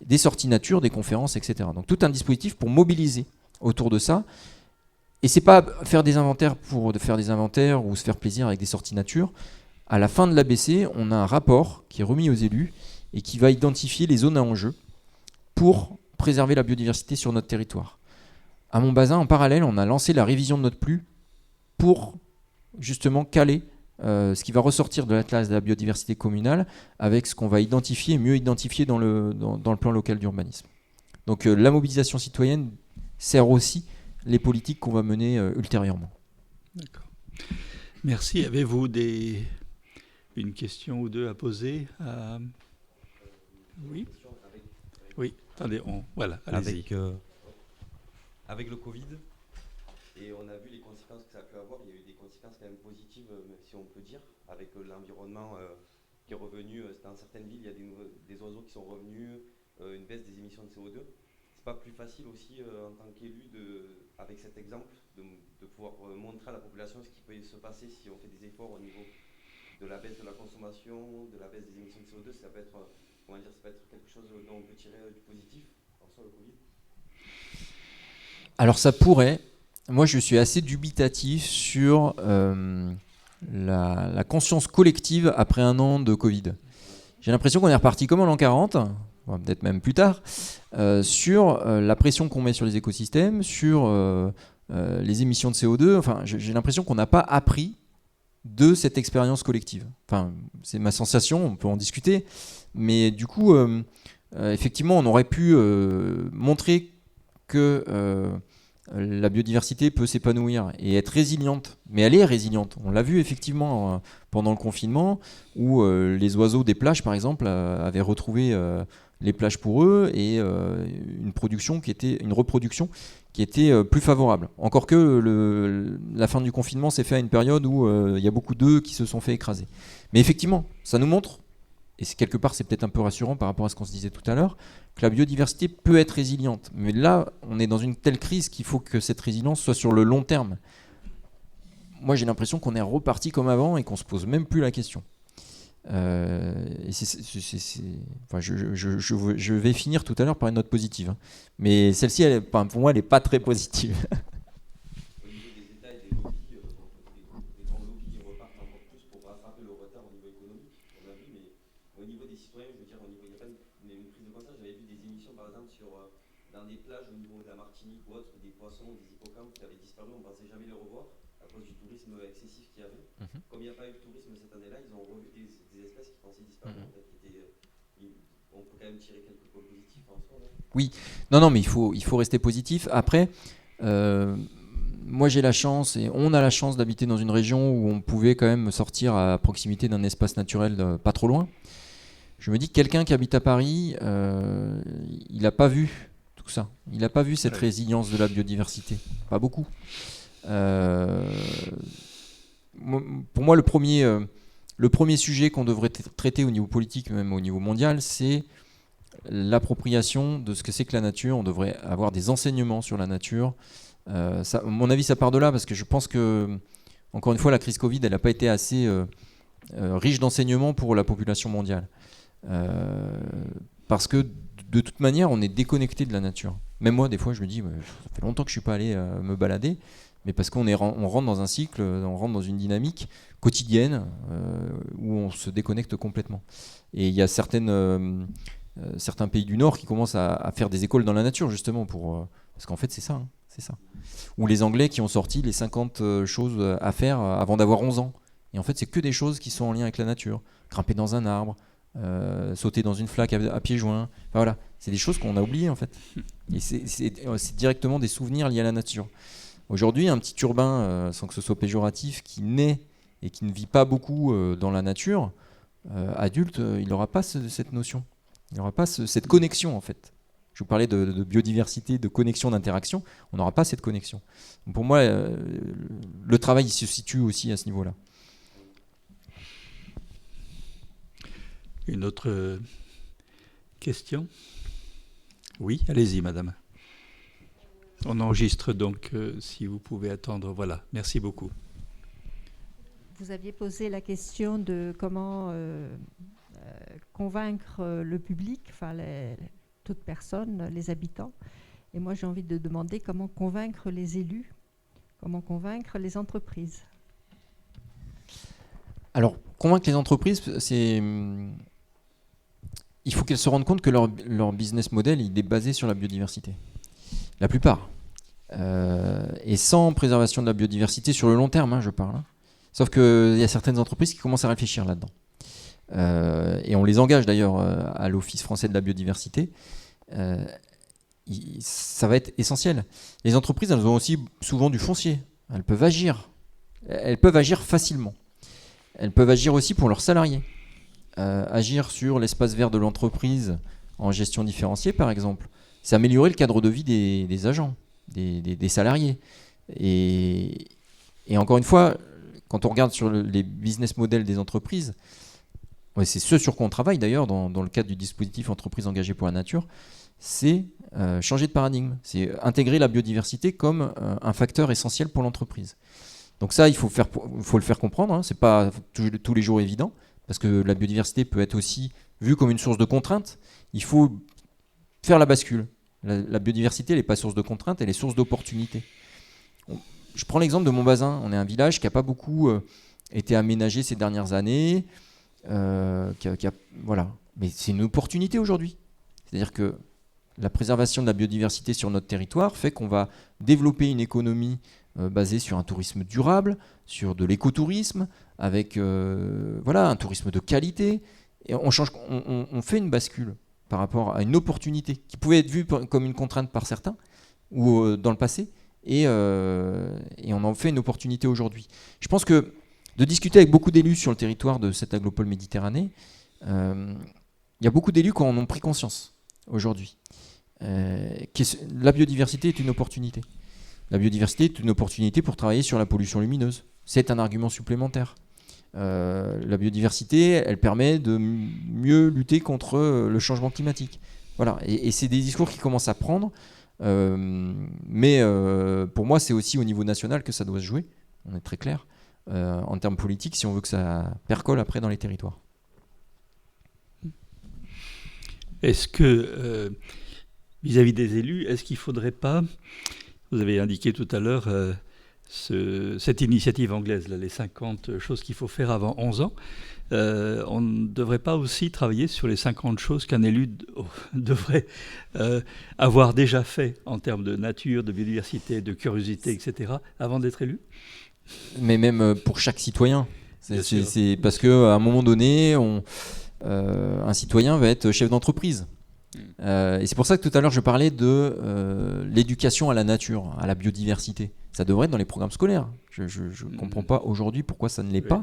des sorties nature, des conférences, etc. Donc tout un dispositif pour mobiliser autour de ça. Et c'est pas faire des inventaires pour faire des inventaires ou se faire plaisir avec des sorties nature. À la fin de l'ABC, on a un rapport qui est remis aux élus et qui va identifier les zones à enjeu pour préserver la biodiversité sur notre territoire. À Montbazin, en parallèle, on a lancé la révision de notre PLU pour justement caler ce qui va ressortir de l'Atlas de la biodiversité communale avec ce qu'on va identifier et mieux identifier dans le plan local d'urbanisme. Donc la mobilisation citoyenne sert aussi les politiques qu'on va mener ultérieurement. D'accord. Merci. Avez-vous une question ou deux à poser Oui. Oui. Attendez, voilà, allez-y. Avec le Covid, et on a vu les conséquences que ça a pu avoir. Il y a eu des conséquences quand même positives, si on peut dire, avec l'environnement qui est revenu. Dans certaines villes, il y a des oiseaux qui sont revenus, une baisse des émissions de CO2. C'est pas plus facile aussi en tant qu'élu avec cet exemple de pouvoir montrer à la population ce qui peut se passer si on fait des efforts au niveau de la baisse de la consommation, de la baisse des émissions de CO2. Ça peut être, comment dire, ça peut être quelque chose dont on peut tirer du positif sur le Covid. Alors ça pourrait. Moi, je suis assez dubitatif sur la conscience collective après un an de Covid. J'ai l'impression qu'on est reparti comme en l'an 40, peut-être même plus tard, sur la pression qu'on met sur les écosystèmes, sur les émissions de CO2. Enfin, j'ai l'impression qu'on n'a pas appris de cette expérience collective. Enfin, c'est ma sensation, on peut en discuter. Mais du coup, effectivement, on aurait pu montrer que la biodiversité peut s'épanouir et être résiliente. Mais elle est résiliente. On l'a vu effectivement pendant le confinement, où les oiseaux des plages, par exemple, avaient retrouvé les plages pour eux et une reproduction qui était plus favorable. Encore que la fin du confinement s'est fait à une période où il y a beaucoup d'œufs qui se sont fait écraser. Mais effectivement, ça nous montre, et quelque part c'est peut-être un peu rassurant par rapport à ce qu'on se disait tout à l'heure, que la biodiversité peut être résiliente. Mais là, on est dans une telle crise qu'il faut que cette résilience soit sur le long terme. Moi, j'ai l'impression qu'on est reparti comme avant et qu'on ne se pose même plus la question. Et enfin, je vais finir tout à l'heure par une note positive. Hein. Mais celle-ci, pour moi, elle n'est pas très positive. Au niveau des États et des lobbies, les grands lobbies repartent encore plus pour rattraper le retard au niveau économique, on a vu, mais au niveau des citoyens, je veux dire, il n'y a pas une prise de conscience. J'avais vu des émissions, par exemple, dans des plages au niveau de la Martinique ou autre, des poissons, des hippocampes qui avaient disparu, on ne pensait jamais les revoir à cause du tourisme excessif qu'il y avait. Comme il n'y a pas eu de tourisme cette année-là, ils ont revu des espèces qui pensaient disparaître. En fait, on peut quand même tirer quelques points positifs en soi. Oui, non, mais il faut rester positif. Après, moi j'ai la chance, et on a la chance d'habiter dans une région où on pouvait quand même sortir à proximité d'un espace naturel pas trop loin. Je me dis que quelqu'un qui habite à Paris, il n'a pas vu tout ça. Il n'a pas vu cette résilience de la biodiversité. Pas beaucoup. Pour moi, le premier sujet qu'on devrait traiter au niveau politique, même au niveau mondial, c'est l'appropriation de ce que c'est que la nature. On devrait avoir des enseignements sur la nature. À mon avis, ça part de là, parce que je pense que, encore une fois, la crise Covid, elle n'a pas été assez riche d'enseignements pour la population mondiale. Parce que, de toute manière, on est déconnecté de la nature. Même moi, des fois, je me dis, ça fait longtemps que je ne suis pas allé me balader, mais parce qu'on rentre dans un cycle, on rentre dans une dynamique quotidienne où on se déconnecte complètement. Et il y a certains pays du Nord qui commencent à faire des écoles dans la nature, justement, parce qu'en fait, c'est ça. Ou les Anglais qui ont sorti les 50 choses à faire avant d'avoir 11 ans. Et en fait, c'est que des choses qui sont en lien avec la nature. Grimper dans un arbre, sauter dans une flaque à pieds joints. Enfin, voilà, c'est des choses qu'on a oubliées, en fait. Et c'est directement des souvenirs liés à la nature. Aujourd'hui, un petit urbain, sans que ce soit péjoratif, qui naît et qui ne vit pas beaucoup dans la nature, adulte, il n'aura pas cette notion. Il n'aura pas cette connexion, en fait. Je vous parlais de biodiversité, de connexion, d'interaction. On n'aura pas cette connexion. Donc pour moi, le travail il se situe aussi à ce niveau-là. Une autre question ? Oui, allez-y, madame. On enregistre donc, si vous pouvez attendre. Voilà, merci beaucoup. Vous aviez posé la question de comment convaincre le public, enfin toute personne, les habitants. Et moi, j'ai envie de demander comment convaincre les élus, comment convaincre les entreprises. Alors, convaincre les entreprises, il faut qu'elles se rendent compte que leur business model il est basé sur la biodiversité. La plupart. Et sans préservation de la biodiversité sur le long terme, je parle. Sauf qu'il y a certaines entreprises qui commencent à réfléchir là-dedans. Et on les engage d'ailleurs à l'Office français de la biodiversité. Ça va être essentiel. Les entreprises, elles ont aussi souvent du foncier. Elles peuvent agir. Elles peuvent agir facilement. Elles peuvent agir aussi pour leurs salariés. Agir sur l'espace vert de l'entreprise en gestion différenciée, par exemple. C'est améliorer le cadre de vie des agents, des salariés. Et encore une fois, quand on regarde sur les business models des entreprises, Ouais, c'est ce sur quoi on travaille d'ailleurs dans le cadre du dispositif Entreprises engagées pour la nature, c'est changer de paradigme, c'est intégrer la biodiversité comme un facteur essentiel pour l'entreprise. Donc ça, il faut le faire comprendre, hein. C'est pas tous les jours évident, parce que la biodiversité peut être aussi vue comme une source de contrainte. Il faut faire la bascule. La biodiversité, elle n'est pas source de contrainte, elle est source d'opportunité. Je prends l'exemple de Montbazin. On est un village qui n'a pas beaucoup été aménagé ces dernières années. Voilà. Mais c'est une opportunité aujourd'hui. C'est-à-dire que la préservation de la biodiversité sur notre territoire fait qu'on va développer une économie basée sur un tourisme durable, sur de l'écotourisme, avec un tourisme de qualité. Et on fait une bascule par rapport à une opportunité qui pouvait être vue comme une contrainte par certains ou dans le passé, et on en fait une opportunité aujourd'hui. Je pense que de discuter avec beaucoup d'élus sur le territoire de cette aglopole Méditerranée, il y a beaucoup d'élus qui en ont pris conscience aujourd'hui. La biodiversité est une opportunité. La biodiversité est une opportunité pour travailler sur la pollution lumineuse. C'est un argument supplémentaire. La biodiversité, elle permet de mieux lutter contre le changement climatique. Voilà. Et c'est des discours qui commencent à prendre. Mais pour moi, c'est aussi au niveau national que ça doit se jouer. On est très clair. En termes politiques, si on veut que ça percole après dans les territoires. Est-ce que, vis-à-vis des élus, est-ce qu'il ne faudrait pas, vous avez indiqué tout à l'heure cette initiative anglaise, là, les 50 choses qu'il faut faire avant 11 ans, on ne devrait pas aussi travailler sur les 50 choses qu'un élu devrait avoir déjà fait en termes de nature, de biodiversité, de curiosité, etc., avant d'être élu ? Mais même pour chaque citoyen. C'est parce qu'à un moment donné, un citoyen va être chef d'entreprise. Et c'est pour ça que tout à l'heure, je parlais de l'éducation à la nature, à la biodiversité. Ça devrait être dans les programmes scolaires. Je ne comprends pas aujourd'hui pourquoi ça ne l'est pas.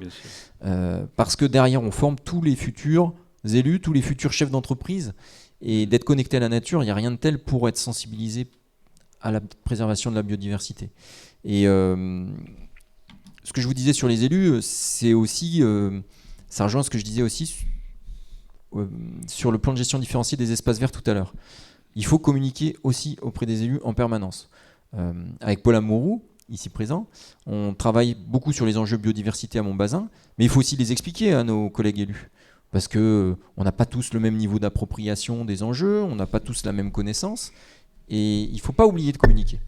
Parce que derrière, on forme tous les futurs élus, tous les futurs chefs d'entreprise. Et d'être connecté à la nature, il n'y a rien de tel pour être sensibilisé à la préservation de la biodiversité. Et ce que je vous disais sur les élus, c'est aussi, ça rejoint ce que je disais aussi sur le plan de gestion différenciée des espaces verts tout à l'heure. Il faut communiquer aussi auprès des élus en permanence. Avec Paul Amouroux, ici présent, on travaille beaucoup sur les enjeux biodiversité à Montbazin, mais il faut aussi les expliquer à nos collègues élus. Parce qu'on n'a pas tous le même niveau d'appropriation des enjeux, on n'a pas tous la même connaissance, et il ne faut pas oublier de communiquer.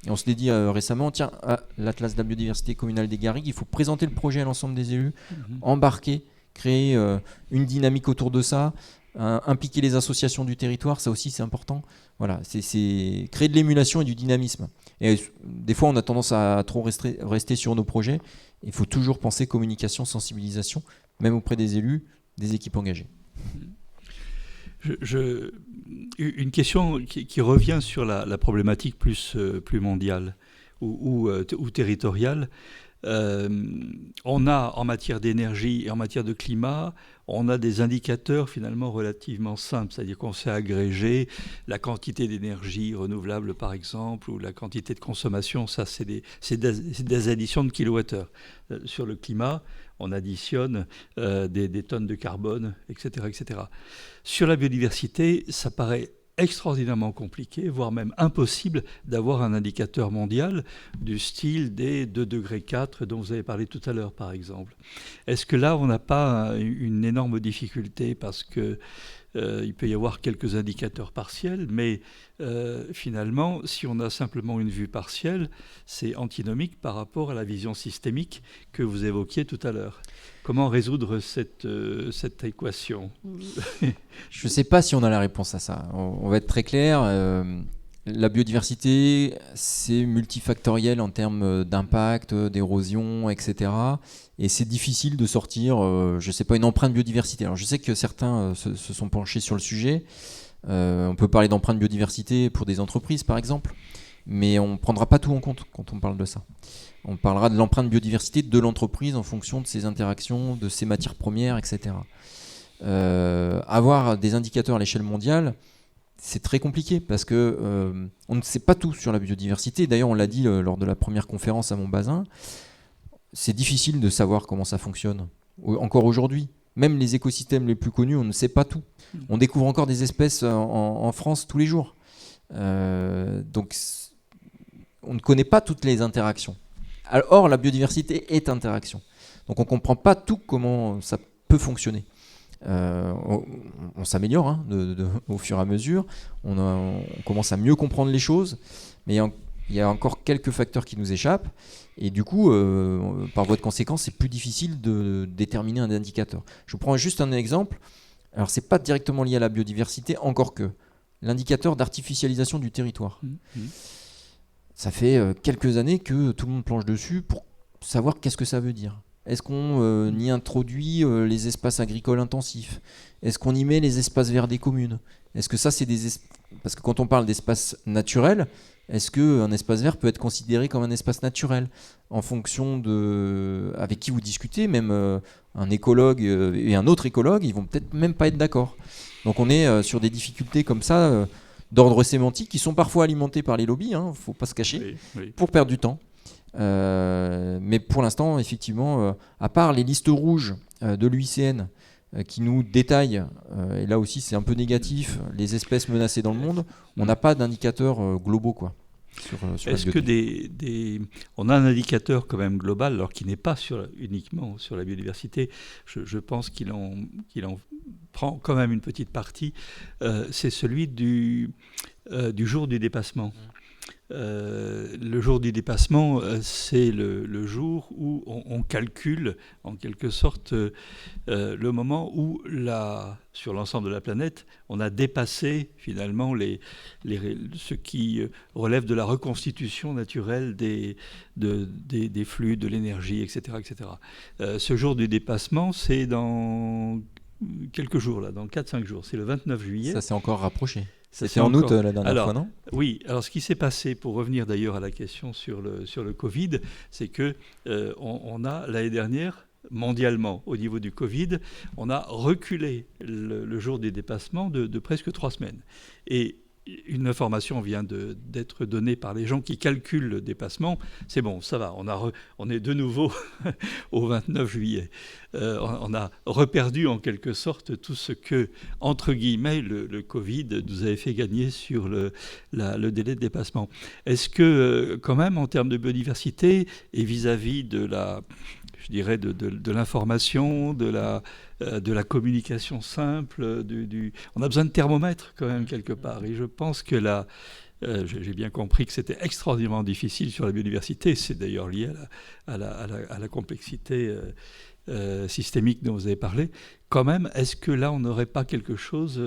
Et on se l'est dit récemment, tiens, à l'Atlas de la biodiversité communale des Garrigues, il faut présenter le projet à l'ensemble des élus, embarquer, créer une dynamique autour de ça, impliquer les associations du territoire, ça aussi c'est important. Voilà, c'est créer de l'émulation et du dynamisme. Et des fois on a tendance à trop rester sur nos projets. Il faut toujours penser communication, sensibilisation, même auprès des élus, des équipes engagées. Une question qui revient sur la problématique plus mondiale ou territoriale. On a en matière d'énergie et en matière de climat, on a des indicateurs finalement relativement simples, c'est-à-dire qu'on sait agréger la quantité d'énergie renouvelable par exemple, ou la quantité de consommation, ça c'est des additions de kilowattheures. Sur le climat, on additionne des tonnes de carbone, etc., etc. Sur la biodiversité, ça paraît extraordinairement compliqué, voire même impossible d'avoir un indicateur mondial du style des 2,4 degrés dont vous avez parlé tout à l'heure, par exemple. Est-ce que là, on n'a pas une énorme difficulté parce que il peut y avoir quelques indicateurs partiels, mais finalement, si on a simplement une vue partielle, c'est antinomique par rapport à la vision systémique que vous évoquiez tout à l'heure. Comment résoudre cette équation ? Je ne sais pas si on a la réponse à ça. On va être très clair. La biodiversité, c'est multifactoriel en termes d'impact, d'érosion, etc. Et c'est difficile de sortir, je ne sais pas, une empreinte biodiversité. Alors je sais que certains se sont penchés sur le sujet. On peut parler d'empreinte biodiversité pour des entreprises, par exemple. Mais on ne prendra pas tout en compte quand on parle de ça. On parlera de l'empreinte biodiversité de l'entreprise en fonction de ses interactions, de ses matières premières, etc. Avoir des indicateurs à l'échelle mondiale, c'est très compliqué parce que on ne sait pas tout sur la biodiversité. D'ailleurs, on l'a dit lors de la première conférence à Montbazin, c'est difficile de savoir comment ça fonctionne, encore aujourd'hui. Même les écosystèmes les plus connus, on ne sait pas tout. On découvre encore des espèces en France tous les jours. Donc, on ne connaît pas toutes les interactions. Or, la biodiversité est interaction. Donc, on ne comprend pas tout comment ça peut fonctionner. On s'améliore hein, au fur et à mesure. On commence à mieux comprendre les choses. Mais il y a encore quelques facteurs qui nous échappent. Et du coup, par voie de conséquence, c'est plus difficile de déterminer un indicateur. Je vous prends juste un exemple. Alors, ce n'est pas directement lié à la biodiversité, encore que l'indicateur d'artificialisation du territoire. Ça fait quelques années que tout le monde planche dessus pour savoir qu'est-ce que ça veut dire. Est-ce qu'on y introduit les espaces agricoles intensifs? Est-ce qu'on y met les espaces verts des communes? Est-ce que ça, c'est Parce que quand on parle d'espace naturel, est-ce qu'un espace vert peut être considéré comme un espace naturel? En fonction de avec qui vous discutez, même un écologue et un autre écologue, ils vont peut-être même pas être d'accord. Donc on est sur des difficultés comme ça, d'ordre sémantique, qui sont parfois alimentées par les lobbies, hein, faut pas se cacher, pour perdre du temps. Mais pour l'instant, effectivement, à part les listes rouges de l'UICN qui nous détaillent, et là aussi c'est un peu négatif, les espèces menacées dans le monde, on n'a pas d'indicateurs globaux quoi. Est-ce que on a un indicateur quand même global, alors qui n'est pas uniquement sur la biodiversité, je pense qu'il en prend quand même une petite partie, c'est celui du jour du dépassement. Le jour du dépassement, c'est le jour où on calcule en quelque sorte le moment où sur l'ensemble de la planète, on a dépassé finalement ce qui relève de la reconstitution naturelle des flux, de l'énergie, etc. etc. Ce jour du dépassement, c'est dans quelques jours, là, dans 4-5 jours. C'est le 29 juillet. Ça s'est encore rapproché. C'était en août la dernière fois, non? Oui, alors ce qui s'est passé, pour revenir d'ailleurs à la question sur le Covid, c'est que on a l'année dernière, mondialement, au niveau du Covid, on a reculé le jour des dépassements de presque 3 semaines. Et une information vient d'être donnée par les gens qui calculent le dépassement. C'est bon, ça va, on est de nouveau au 29 juillet. On a reperdu en quelque sorte tout ce que, entre guillemets, le Covid nous avait fait gagner sur le délai de dépassement. Est-ce que, quand même, en termes de biodiversité et vis-à-vis de l'information, de la communication simple, on a besoin de thermomètre quand même quelque part. Et je pense que j'ai bien compris que c'était extraordinairement difficile sur la biodiversité. C'est d'ailleurs lié à la complexité systémique dont vous avez parlé. Quand même, est-ce que là, on n'aurait pas quelque chose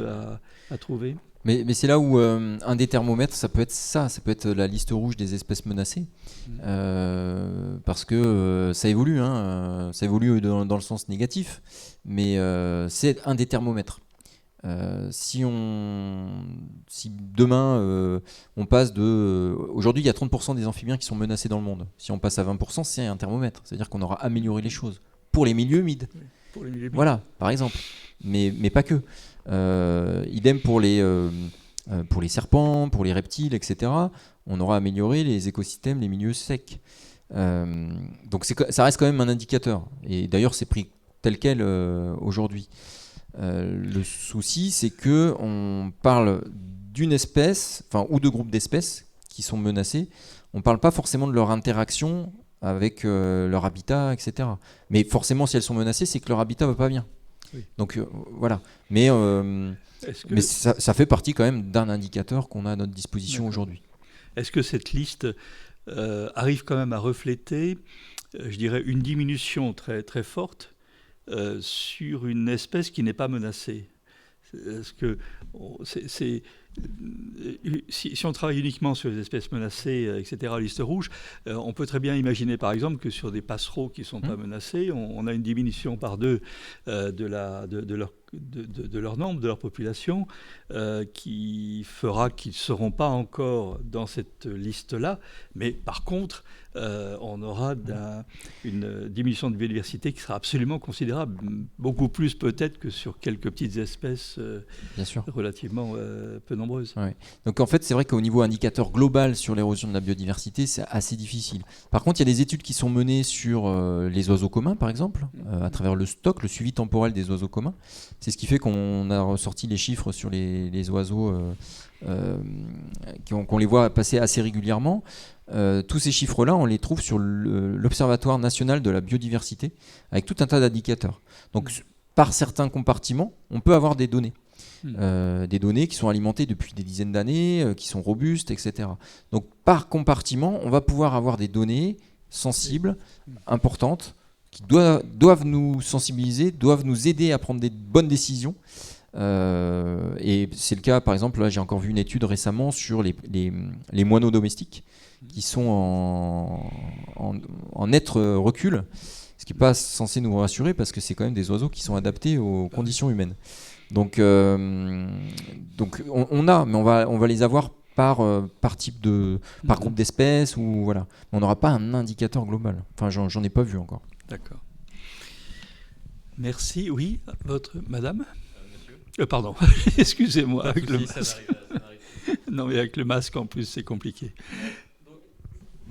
à trouver ? Mais c'est là où un des thermomètres, ça peut être la liste rouge des espèces menacées, parce que ça évolue, ça évolue dans le sens négatif, mais c'est un des thermomètres. Si demain on passe aujourd'hui il y a 30% des amphibiens qui sont menacés dans le monde. Si on passe à 20%, c'est un thermomètre, c'est-à-dire qu'on aura amélioré les choses pour les milieux humides. Voilà, par exemple, mais pas que. Idem pour les serpents, pour les reptiles, etc. On aura amélioré les écosystèmes, les milieux secs. Donc ça reste quand même un indicateur. Et d'ailleurs, c'est pris tel quel aujourd'hui. Le souci, c'est que on parle d'une espèce, ou de groupes d'espèces qui sont menacés. On ne parle pas forcément de leur interaction avec leur habitat, etc. Mais forcément, si elles sont menacées, c'est que leur habitat ne va pas bien. Oui. Donc voilà. Mais ça fait partie quand même d'un indicateur qu'on a à notre disposition aujourd'hui. Est-ce que cette liste arrive quand même à refléter, je dirais, une diminution très, très forte sur une espèce qui n'est pas menacée? Est-ce que si on travaille uniquement sur les espèces menacées, etc., liste rouge, on peut très bien imaginer par exemple que sur des passereaux qui ne sont pas menacés, on a une diminution par 2 de leur de leur nombre, de leur population, qui fera qu'ils ne seront pas encore dans cette liste-là. Mais par contre, on aura une diminution de biodiversité qui sera absolument considérable, beaucoup plus peut-être que sur quelques petites espèces Bien sûr. relativement peu nombreuses. Ouais. Donc en fait, c'est vrai qu'au niveau indicateur global sur l'érosion de la biodiversité, c'est assez difficile. Par contre, il y a des études qui sont menées sur les oiseaux communs, par exemple, à travers le stock, le suivi temporel des oiseaux communs. C'est ce qui fait qu'on a ressorti les chiffres sur les oiseaux, qu'on les voit passer assez régulièrement. Tous ces chiffres-là, on les trouve sur l'Observatoire national de la biodiversité, avec tout un tas d'indicateurs. Donc, par certains compartiments, on peut avoir des données. Des données qui sont alimentées depuis des dizaines d'années, qui sont robustes, etc. Donc, par compartiment, on va pouvoir avoir des données sensibles, importantes, qui doivent nous sensibiliser, doivent nous aider à prendre des bonnes décisions. Et c'est le cas, par exemple, là j'ai encore vu une étude récemment sur les moineaux domestiques qui sont en net recul, ce qui n'est pas censé nous rassurer parce que c'est quand même des oiseaux qui sont adaptés aux conditions humaines. Donc on a, mais on va les avoir par type par groupe d'espèces, ou voilà. On n'aura pas un indicateur global. Enfin, j'en ai pas vu encore. D'accord. Merci. Oui, madame. Pardon, excusez-moi, avec le masque. Ça m'arrive. Non, mais avec le masque en plus, c'est compliqué.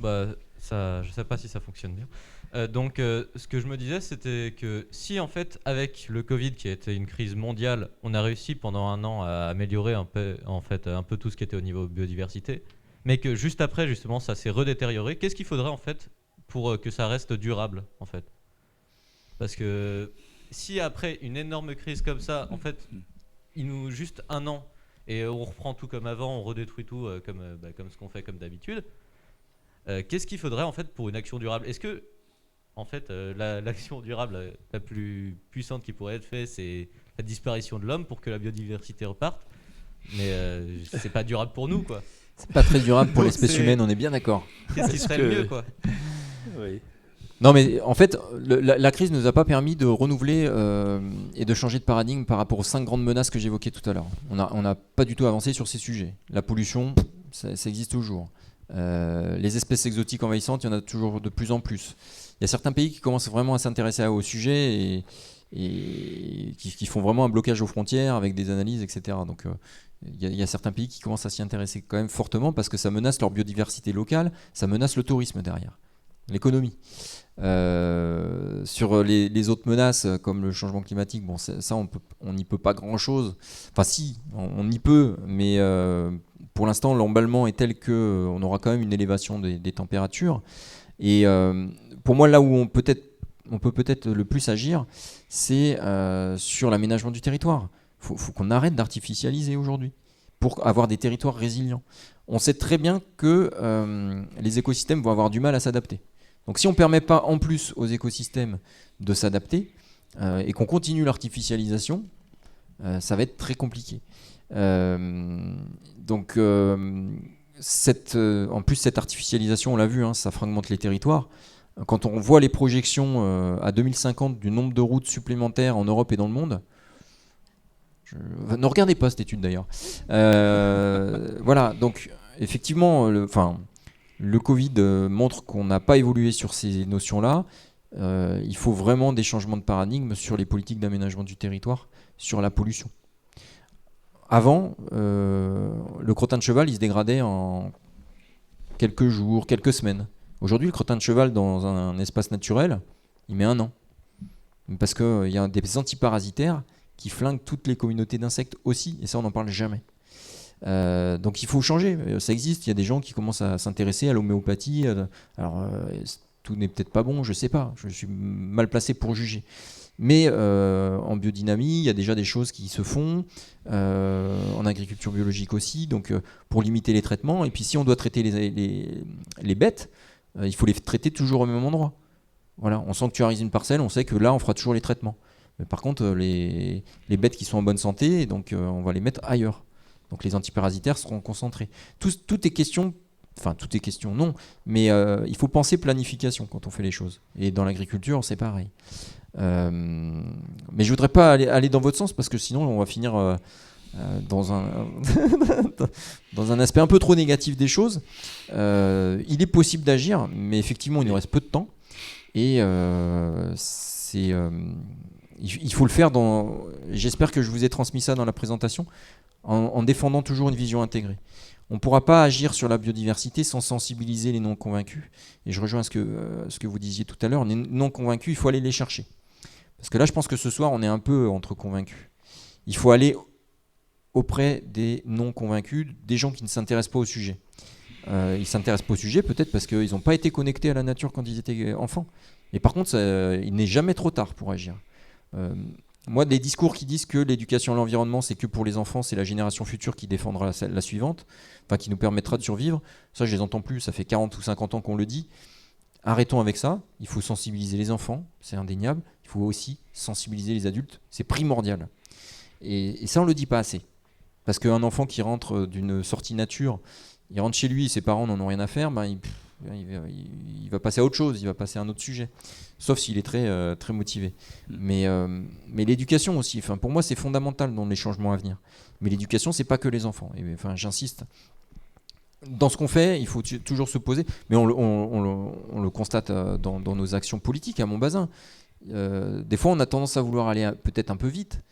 Je ne sais pas si ça fonctionne bien. Ce que je me disais, c'était que si en fait, avec le Covid, qui a été une crise mondiale, on a réussi pendant un an à améliorer un peu tout ce qui était au niveau biodiversité, mais que juste après, justement, ça s'est redétérioré, qu'est-ce qu'il faudrait en fait pour que ça reste durable, en fait? Parce que si après une énorme crise comme ça, en fait, il nous juste un an et on reprend tout comme avant, on redétruit tout comme ce qu'on fait comme d'habitude. Qu'est-ce qu'il faudrait en fait pour une action durable? Est-ce que en fait l'action durable la plus puissante qui pourrait être faite, c'est la disparition de l'homme pour que la biodiversité reparte? Mais c'est pas durable pour nous, quoi. C'est pas très durable pour l'espèce humaine, on est bien d'accord. Qu'est-ce qui serait le mieux, quoi? Oui. Non, mais en fait, la crise ne nous a pas permis de renouveler et de changer de paradigme par rapport aux 5 grandes menaces que j'évoquais tout à l'heure. On n'a pas du tout avancé sur ces sujets. La pollution, ça existe toujours. Les espèces exotiques envahissantes, il y en a toujours de plus en plus. Il y a certains pays qui commencent vraiment à s'intéresser au sujet et qui font vraiment un blocage aux frontières avec des analyses, etc. Donc il y a certains pays qui commencent à s'y intéresser quand même fortement parce que ça menace leur biodiversité locale, ça menace le tourisme derrière, l'économie. Sur les autres menaces comme le changement climatique, bon, ça on n'y peut pas grand chose. Enfin si, on y peut, mais pour l'instant l'emballement est tel qu'on aura quand même une élévation des températures. Et pour moi, là où on peut peut-être le plus agir, c'est sur l'aménagement du territoire. Faut qu'on arrête d'artificialiser aujourd'hui pour avoir des territoires résilients. On sait très bien que les écosystèmes vont avoir du mal à s'adapter. Donc si on ne permet pas en plus aux écosystèmes de s'adapter et qu'on continue l'artificialisation, ça va être très compliqué. En plus, cette artificialisation, on l'a vu, ça fragmente les territoires. Quand on voit les projections à 2050 du nombre de routes supplémentaires en Europe et dans le monde, ne regardez pas cette étude d'ailleurs. Voilà, donc effectivement, le Covid montre qu'on n'a pas évolué sur ces notions-là. Il faut vraiment des changements de paradigme sur les politiques d'aménagement du territoire, sur la pollution. Avant, le crottin de cheval, il se dégradait en quelques jours, quelques semaines. Aujourd'hui, le crottin de cheval dans un espace naturel, il met 1 an. Parce qu'il y a des antiparasitaires qui flinguent toutes les communautés d'insectes aussi, et ça, on n'en parle jamais. Donc il faut changer, ça existe, il y a des gens qui commencent à s'intéresser à l'homéopathie. Alors tout n'est peut-être pas bon, je sais pas, je suis mal placé pour juger. Mais en biodynamie, il y a déjà des choses qui se font, en agriculture biologique aussi, donc pour limiter les traitements. Et puis si on doit traiter les bêtes, il faut les traiter toujours au même endroit. Voilà, on sanctuarise une parcelle, on sait que là on fera toujours les traitements. Mais par contre, les bêtes qui sont en bonne santé, donc on va les mettre ailleurs. Donc les antiparasitaires seront concentrés. Tout est question, enfin tout est question, non, mais il faut penser planification quand on fait les choses. Et dans l'agriculture, c'est pareil. Mais je voudrais pas aller dans votre sens parce que sinon on va finir dans un dans un aspect un peu trop négatif des choses. Il est possible d'agir, mais effectivement il nous reste peu de temps et il faut le faire j'espère que je vous ai transmis ça dans la présentation, en défendant toujours une vision intégrée. On ne pourra pas agir sur la biodiversité sans sensibiliser les non-convaincus. Et je rejoins ce que vous disiez tout à l'heure, les non-convaincus, il faut aller les chercher. Parce que là, je pense que ce soir, on est un peu entre convaincus. Il faut aller auprès des non-convaincus, des gens qui ne s'intéressent pas au sujet. Ils ne s'intéressent pas au sujet peut-être parce qu'ils n'ont pas été connectés à la nature quand ils étaient enfants. Et par contre, il n'est jamais trop tard pour agir. Moi, des discours qui disent que l'éducation à l'environnement, c'est que pour les enfants, c'est la génération future qui défendra la suivante, enfin qui nous permettra de survivre, ça je les entends plus, ça fait 40 ou 50 ans qu'on le dit. Arrêtons avec ça, il faut sensibiliser les enfants, c'est indéniable, il faut aussi sensibiliser les adultes, c'est primordial. Et ça on le dit pas assez. Parce qu'un enfant qui rentre d'une sortie nature, il rentre chez lui, ses parents n'en ont rien à faire, ben il va passer à autre chose, il va passer à un autre sujet. Sauf s'il est très, très motivé. Mais l'éducation aussi, enfin, pour moi c'est fondamental dans les changements à venir. Mais l'éducation, c'est pas que les enfants. Et, enfin, j'insiste. Dans ce qu'on fait, il faut toujours se poser, mais on le constate dans nos actions politiques à Montbazin. Des fois, on a tendance à vouloir aller peut-être un peu vite.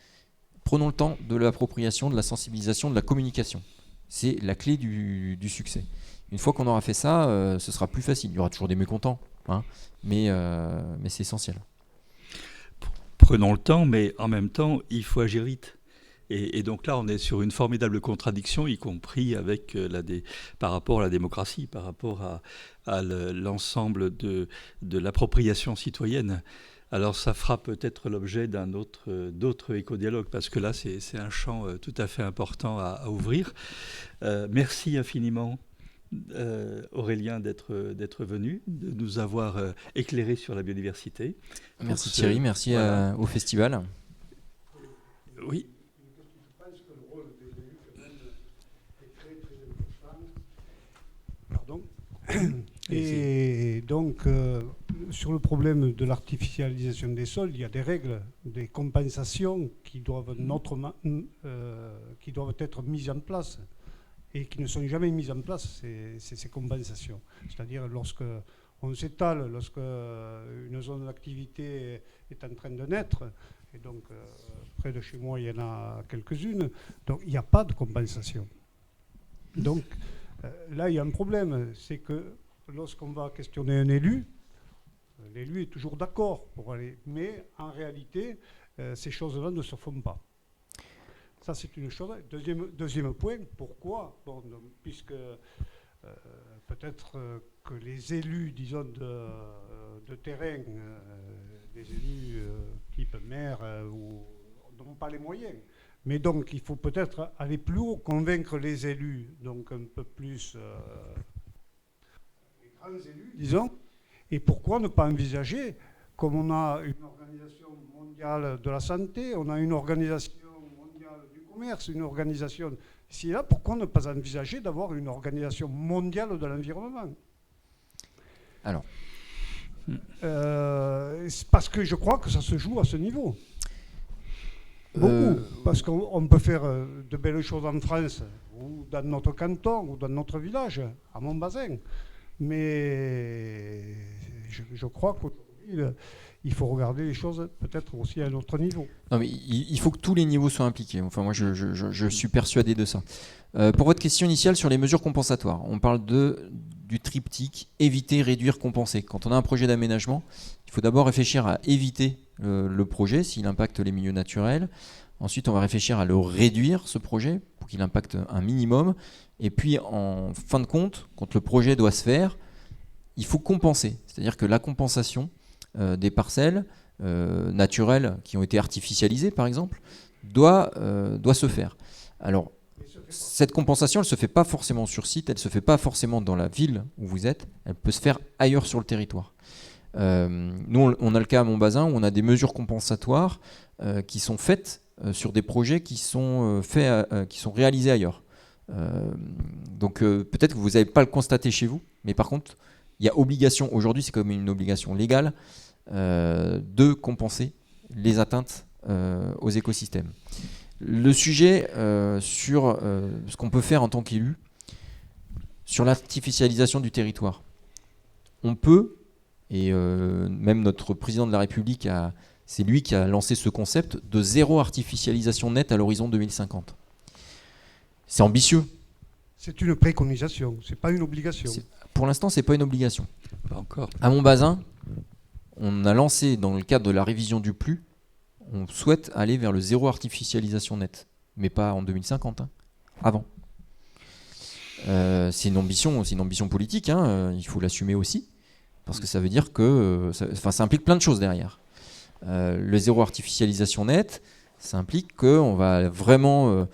Prenons le temps de l'appropriation, de la sensibilisation, de la communication. C'est la clé du succès. Une fois qu'on aura fait ça, ce sera plus facile. Il y aura toujours des mécontents, hein, mais c'est essentiel. Prenons le temps, mais en même temps, il faut agir vite. Et donc là, on est sur une formidable contradiction, y compris avec par rapport à la démocratie, par rapport à l'ensemble de l'appropriation citoyenne. Alors ça fera peut-être l'objet d'autres éco-dialogues, parce que là, c'est un champ tout à fait important à ouvrir. Merci infiniment, Aurélien, d'être venu, de nous avoir éclairé sur la biodiversité. Merci Thierry, merci au festival. Oui. Je pense que le rôle des élus est très très important. Pardon. Et donc, sur le problème de l'artificialisation des sols, il y a des règles, des compensations qui doivent être mises en place et qui ne sont jamais mises en place, ces compensations. C'est-à-dire lorsque on s'étale, lorsque une zone d'activité est en train de naître, et donc près de chez moi il y en a quelques-unes, donc il n'y a pas de compensation. Donc là il y a un problème, c'est que lorsqu'on va questionner un élu, l'élu est toujours d'accord pour aller, mais en réalité ces choses-là ne se font pas. Ça, c'est une chose. Deuxième point, pourquoi ? Bon, donc, puisque peut-être que les élus, disons, de terrain, des élus type maire, n'ont pas les moyens. Mais donc, il faut peut-être aller plus haut, convaincre les élus, donc un peu plus les grands élus, disons. Et pourquoi ne pas envisager, comme on a une organisation mondiale de la santé, on a une organisation commerce, une organisation. Si là, pourquoi ne pas envisager d'avoir une organisation mondiale de l'environnement ? Alors, parce que je crois que ça se joue à ce niveau. Beaucoup. Parce qu'on peut faire de belles choses en France, ou dans notre canton, ou dans notre village, à Montbazin. Mais je crois qu'aujourd'hui, il faut regarder les choses peut-être aussi à un autre niveau. Non, mais il faut que tous les niveaux soient impliqués. Enfin, moi, je suis persuadé de ça. Pour votre question initiale sur les mesures compensatoires, on parle du triptyque éviter, réduire, compenser. Quand on a un projet d'aménagement, il faut d'abord réfléchir à éviter le projet s'il impacte les milieux naturels. Ensuite, on va réfléchir à le réduire, ce projet, pour qu'il impacte un minimum. Et puis, en fin de compte, quand le projet doit se faire, il faut compenser. C'est-à-dire que la compensation des parcelles naturelles qui ont été artificialisées, par exemple, doit se faire. Alors, cette compensation, elle ne se fait pas forcément sur site, elle ne se fait pas forcément dans la ville où vous êtes, elle peut se faire ailleurs sur le territoire. Nous, on a le cas à Montbazin où on a des mesures compensatoires qui sont faites sur des projets qui sont réalisés ailleurs. Donc peut-être que vous n'avez pas le constaté chez vous, mais par contre, il y a obligation, aujourd'hui c'est comme une obligation légale, de compenser les atteintes aux écosystèmes. Le sujet sur ce qu'on peut faire en tant qu'élu, sur l'artificialisation du territoire. On peut, et même notre président de la République, c'est lui qui a lancé ce concept de zéro artificialisation nette à l'horizon 2050. C'est ambitieux. C'est une préconisation, c'est pas une obligation. Pour l'instant, c'est pas une obligation. Pas encore. À Montbazin, on a lancé, dans le cadre de la révision du PLU, on souhaite aller vers le zéro artificialisation nette, mais pas en 2050, avant. C'est une ambition politique, il faut l'assumer aussi, parce que ça veut dire que ça implique plein de choses derrière. Le zéro artificialisation nette, ça implique qu'on va vraiment,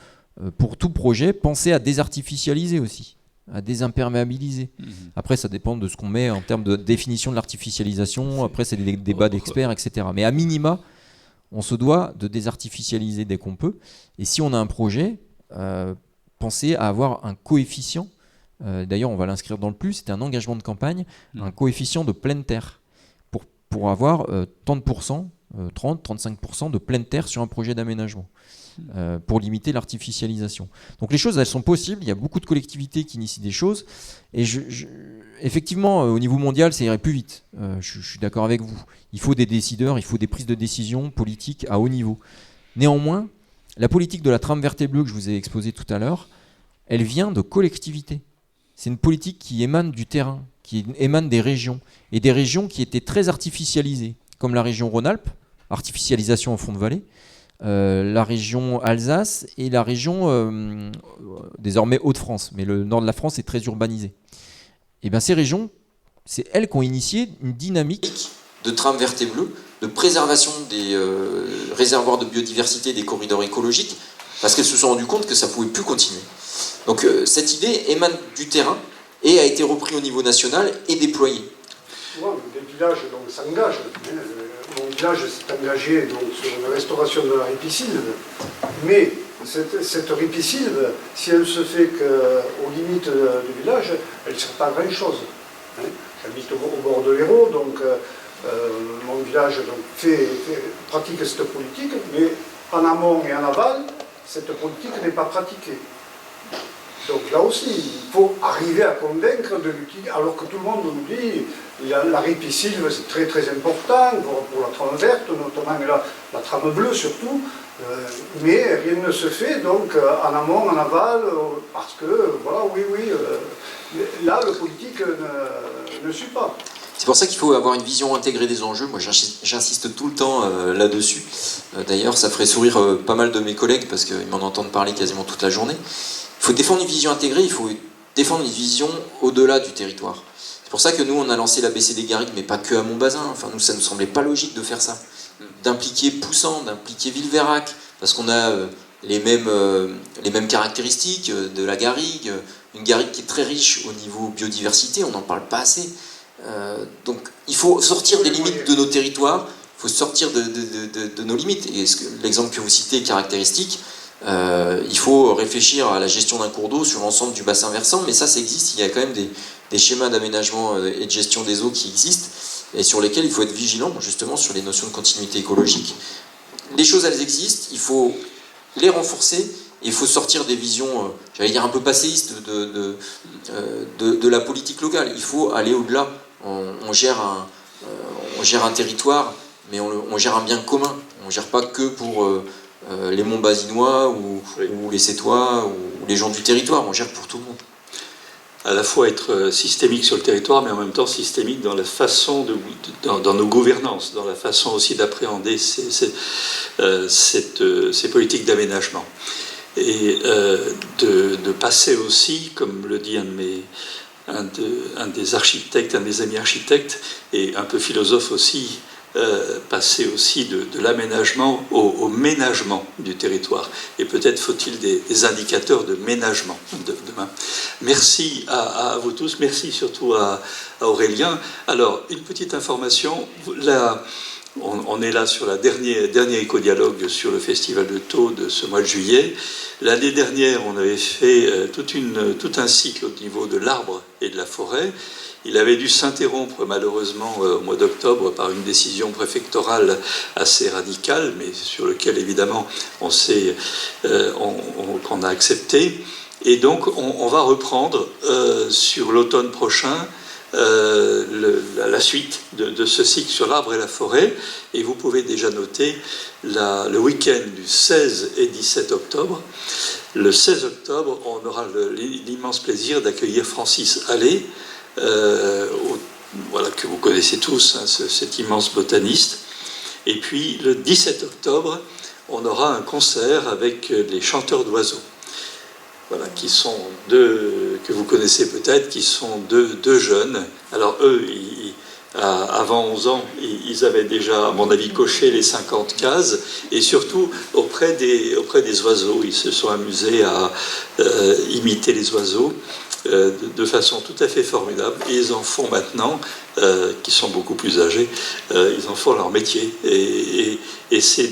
pour tout projet, penser à désartificialiser aussi, à désimperméabiliser. Après, ça dépend de ce qu'on met en termes de définition de l'artificialisation. Après, c'est des débats d'experts, etc. Mais à minima, on se doit de désartificialiser dès qu'on peut. Et si on a un projet, penser à avoir un coefficient. D'ailleurs, on va l'inscrire dans le plus. C'était un engagement de campagne, un coefficient de pleine terre pour avoir tant de pourcents, 30-35% de pleine terre sur un projet d'aménagement. Pour limiter l'artificialisation. Donc les choses, elles sont possibles. Il y a beaucoup de collectivités qui initient des choses. Et effectivement, au niveau mondial, ça irait plus vite. Je suis d'accord avec vous. Il faut des décideurs, il faut des prises de décision politiques à haut niveau. Néanmoins, la politique de la trame verte et bleue que je vous ai exposée tout à l'heure, elle vient de collectivités. C'est une politique qui émane du terrain, qui émane des régions. Et des régions qui étaient très artificialisées, comme la région Rhône-Alpes, artificialisation en fond de vallée, la région Alsace et la région désormais Hauts-de-France, mais le nord de la France est très urbanisé. Et bien ces régions, c'est elles qui ont initié une dynamique de trame verte et bleue, de préservation des réservoirs de biodiversité, des corridors écologiques, parce qu'elles se sont rendues compte que ça ne pouvait plus continuer. Donc cette idée émane du terrain et a été reprise au niveau national et déployée. Souvent, les villages s'engagent. Mon village s'est engagé sur la restauration de la ripisylve, mais cette ripisylve, si elle se fait qu'aux limites du village, elle ne sert pas à grand-chose. J'habite au bord de l'Hérault, donc mon village pratique cette politique, mais en amont et en aval, cette politique n'est pas pratiquée. Donc là aussi, il faut arriver à convaincre de l'utiliser, alors que tout le monde nous dit la ripisylve c'est très très important pour la trame verte, notamment la trame bleue surtout, mais rien ne se fait donc en amont, en aval, parce que voilà, là le politique ne suit pas. C'est pour ça qu'il faut avoir une vision intégrée des enjeux. Moi, j'insiste tout le temps là-dessus. D'ailleurs, ça ferait sourire pas mal de mes collègues parce qu'ils m'en entendent parler quasiment toute la journée. Il faut défendre une vision intégrée, il faut défendre une vision au-delà du territoire. C'est pour ça que nous, on a lancé l'ABC des Garrigues, mais pas que à Montbazin. Enfin, nous, ça ne nous semblait pas logique de faire ça. D'impliquer Poussan, d'impliquer Villeveyrac, parce qu'on a les mêmes caractéristiques de la garrigue. Une garrigue qui est très riche au niveau biodiversité, on n'en parle pas assez. Donc il faut sortir des limites de nos territoires, il faut sortir de nos limites. Et l'exemple que vous citez est caractéristique. Il faut réfléchir à la gestion d'un cours d'eau sur l'ensemble du bassin versant, mais ça existe. Il y a quand même des schémas d'aménagement et de gestion des eaux qui existent et sur lesquels il faut être vigilant, justement sur les notions de continuité écologique. Les choses, elles existent, il faut les renforcer. Il faut sortir des visions, j'allais dire un peu passéistes de la politique locale. Il faut aller au-delà. On gère un territoire, mais on gère un bien commun. On ne gère pas que pour les Montbazinois ou les Sétois ou les gens du territoire. On gère pour tout le monde. À la fois être systémique sur le territoire, mais en même temps systémique dans la façon dans nos gouvernances, dans la façon aussi d'appréhender ces politiques d'aménagement. Et de passer aussi, comme le dit un des architectes, un des amis architectes, et un peu philosophe aussi, passer aussi de l'aménagement au ménagement du territoire. Et peut-être faut-il des indicateurs de ménagement demain. Merci à vous tous, merci surtout à Aurélien. Alors, une petite information, on est là sur la dernier éco-dialogue sur le Festival de Thau de ce mois de juillet. L'année dernière, on avait fait tout un cycle au niveau de l'arbre et de la forêt. Il avait dû s'interrompre malheureusement au mois d'octobre par une décision préfectorale assez radicale, mais sur lequel évidemment qu'on a accepté. Et donc on va reprendre sur l'automne prochain la suite de ce cycle sur l'arbre et la forêt. Et vous pouvez déjà noter le week-end du 16 et 17 octobre. Le 16 octobre, on aura l'immense plaisir d'accueillir Francis Allais, voilà, que vous connaissez tous, hein, cet immense botaniste. Et puis le 17 octobre, on aura un concert avec les chanteurs d'oiseaux. Voilà, qui sont que vous connaissez peut-être, qui sont deux jeunes. Alors eux, avant 11 ans, ils avaient déjà, à mon avis, coché les 50 cases, et surtout auprès des oiseaux. Ils se sont amusés à imiter les oiseaux de façon tout à fait formidable, et ils en font maintenant, qui sont beaucoup plus âgés, ils en font leur métier. Et ces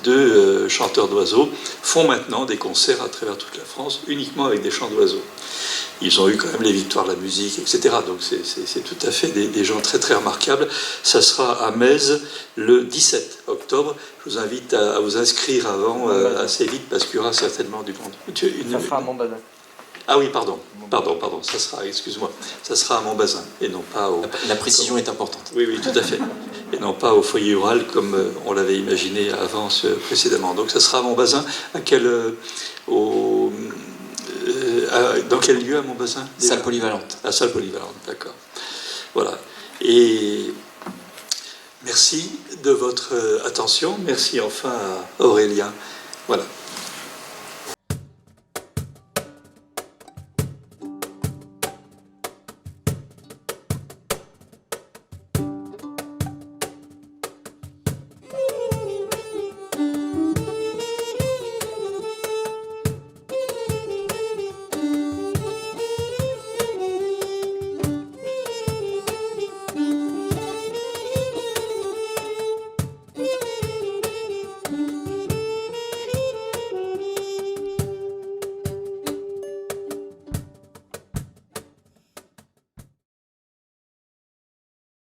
deux chanteurs d'oiseaux font maintenant des concerts à travers toute la France, uniquement avec des chants d'oiseaux. Ils ont eu quand même les victoires de la musique, etc. Donc c'est tout à fait des gens très très remarquables. Ça sera à Metz le 17 octobre. Je vous invite à vous inscrire avant, assez vite, parce qu'il y aura certainement du monde. Ça sera à Montbazin. Ah oui, pardon, ça sera, excuse-moi, ça sera à Montbazin, et non pas au... La précision est importante. Oui, tout à fait. Et non pas au foyer rural, comme on l'avait imaginé avant, précédemment. Donc ça sera à Montbazin. Dans quel lieu à Montbazin? Salle polyvalente. La salle polyvalente, d'accord. Voilà. Et merci de votre attention. Merci enfin à Aurélien. Voilà.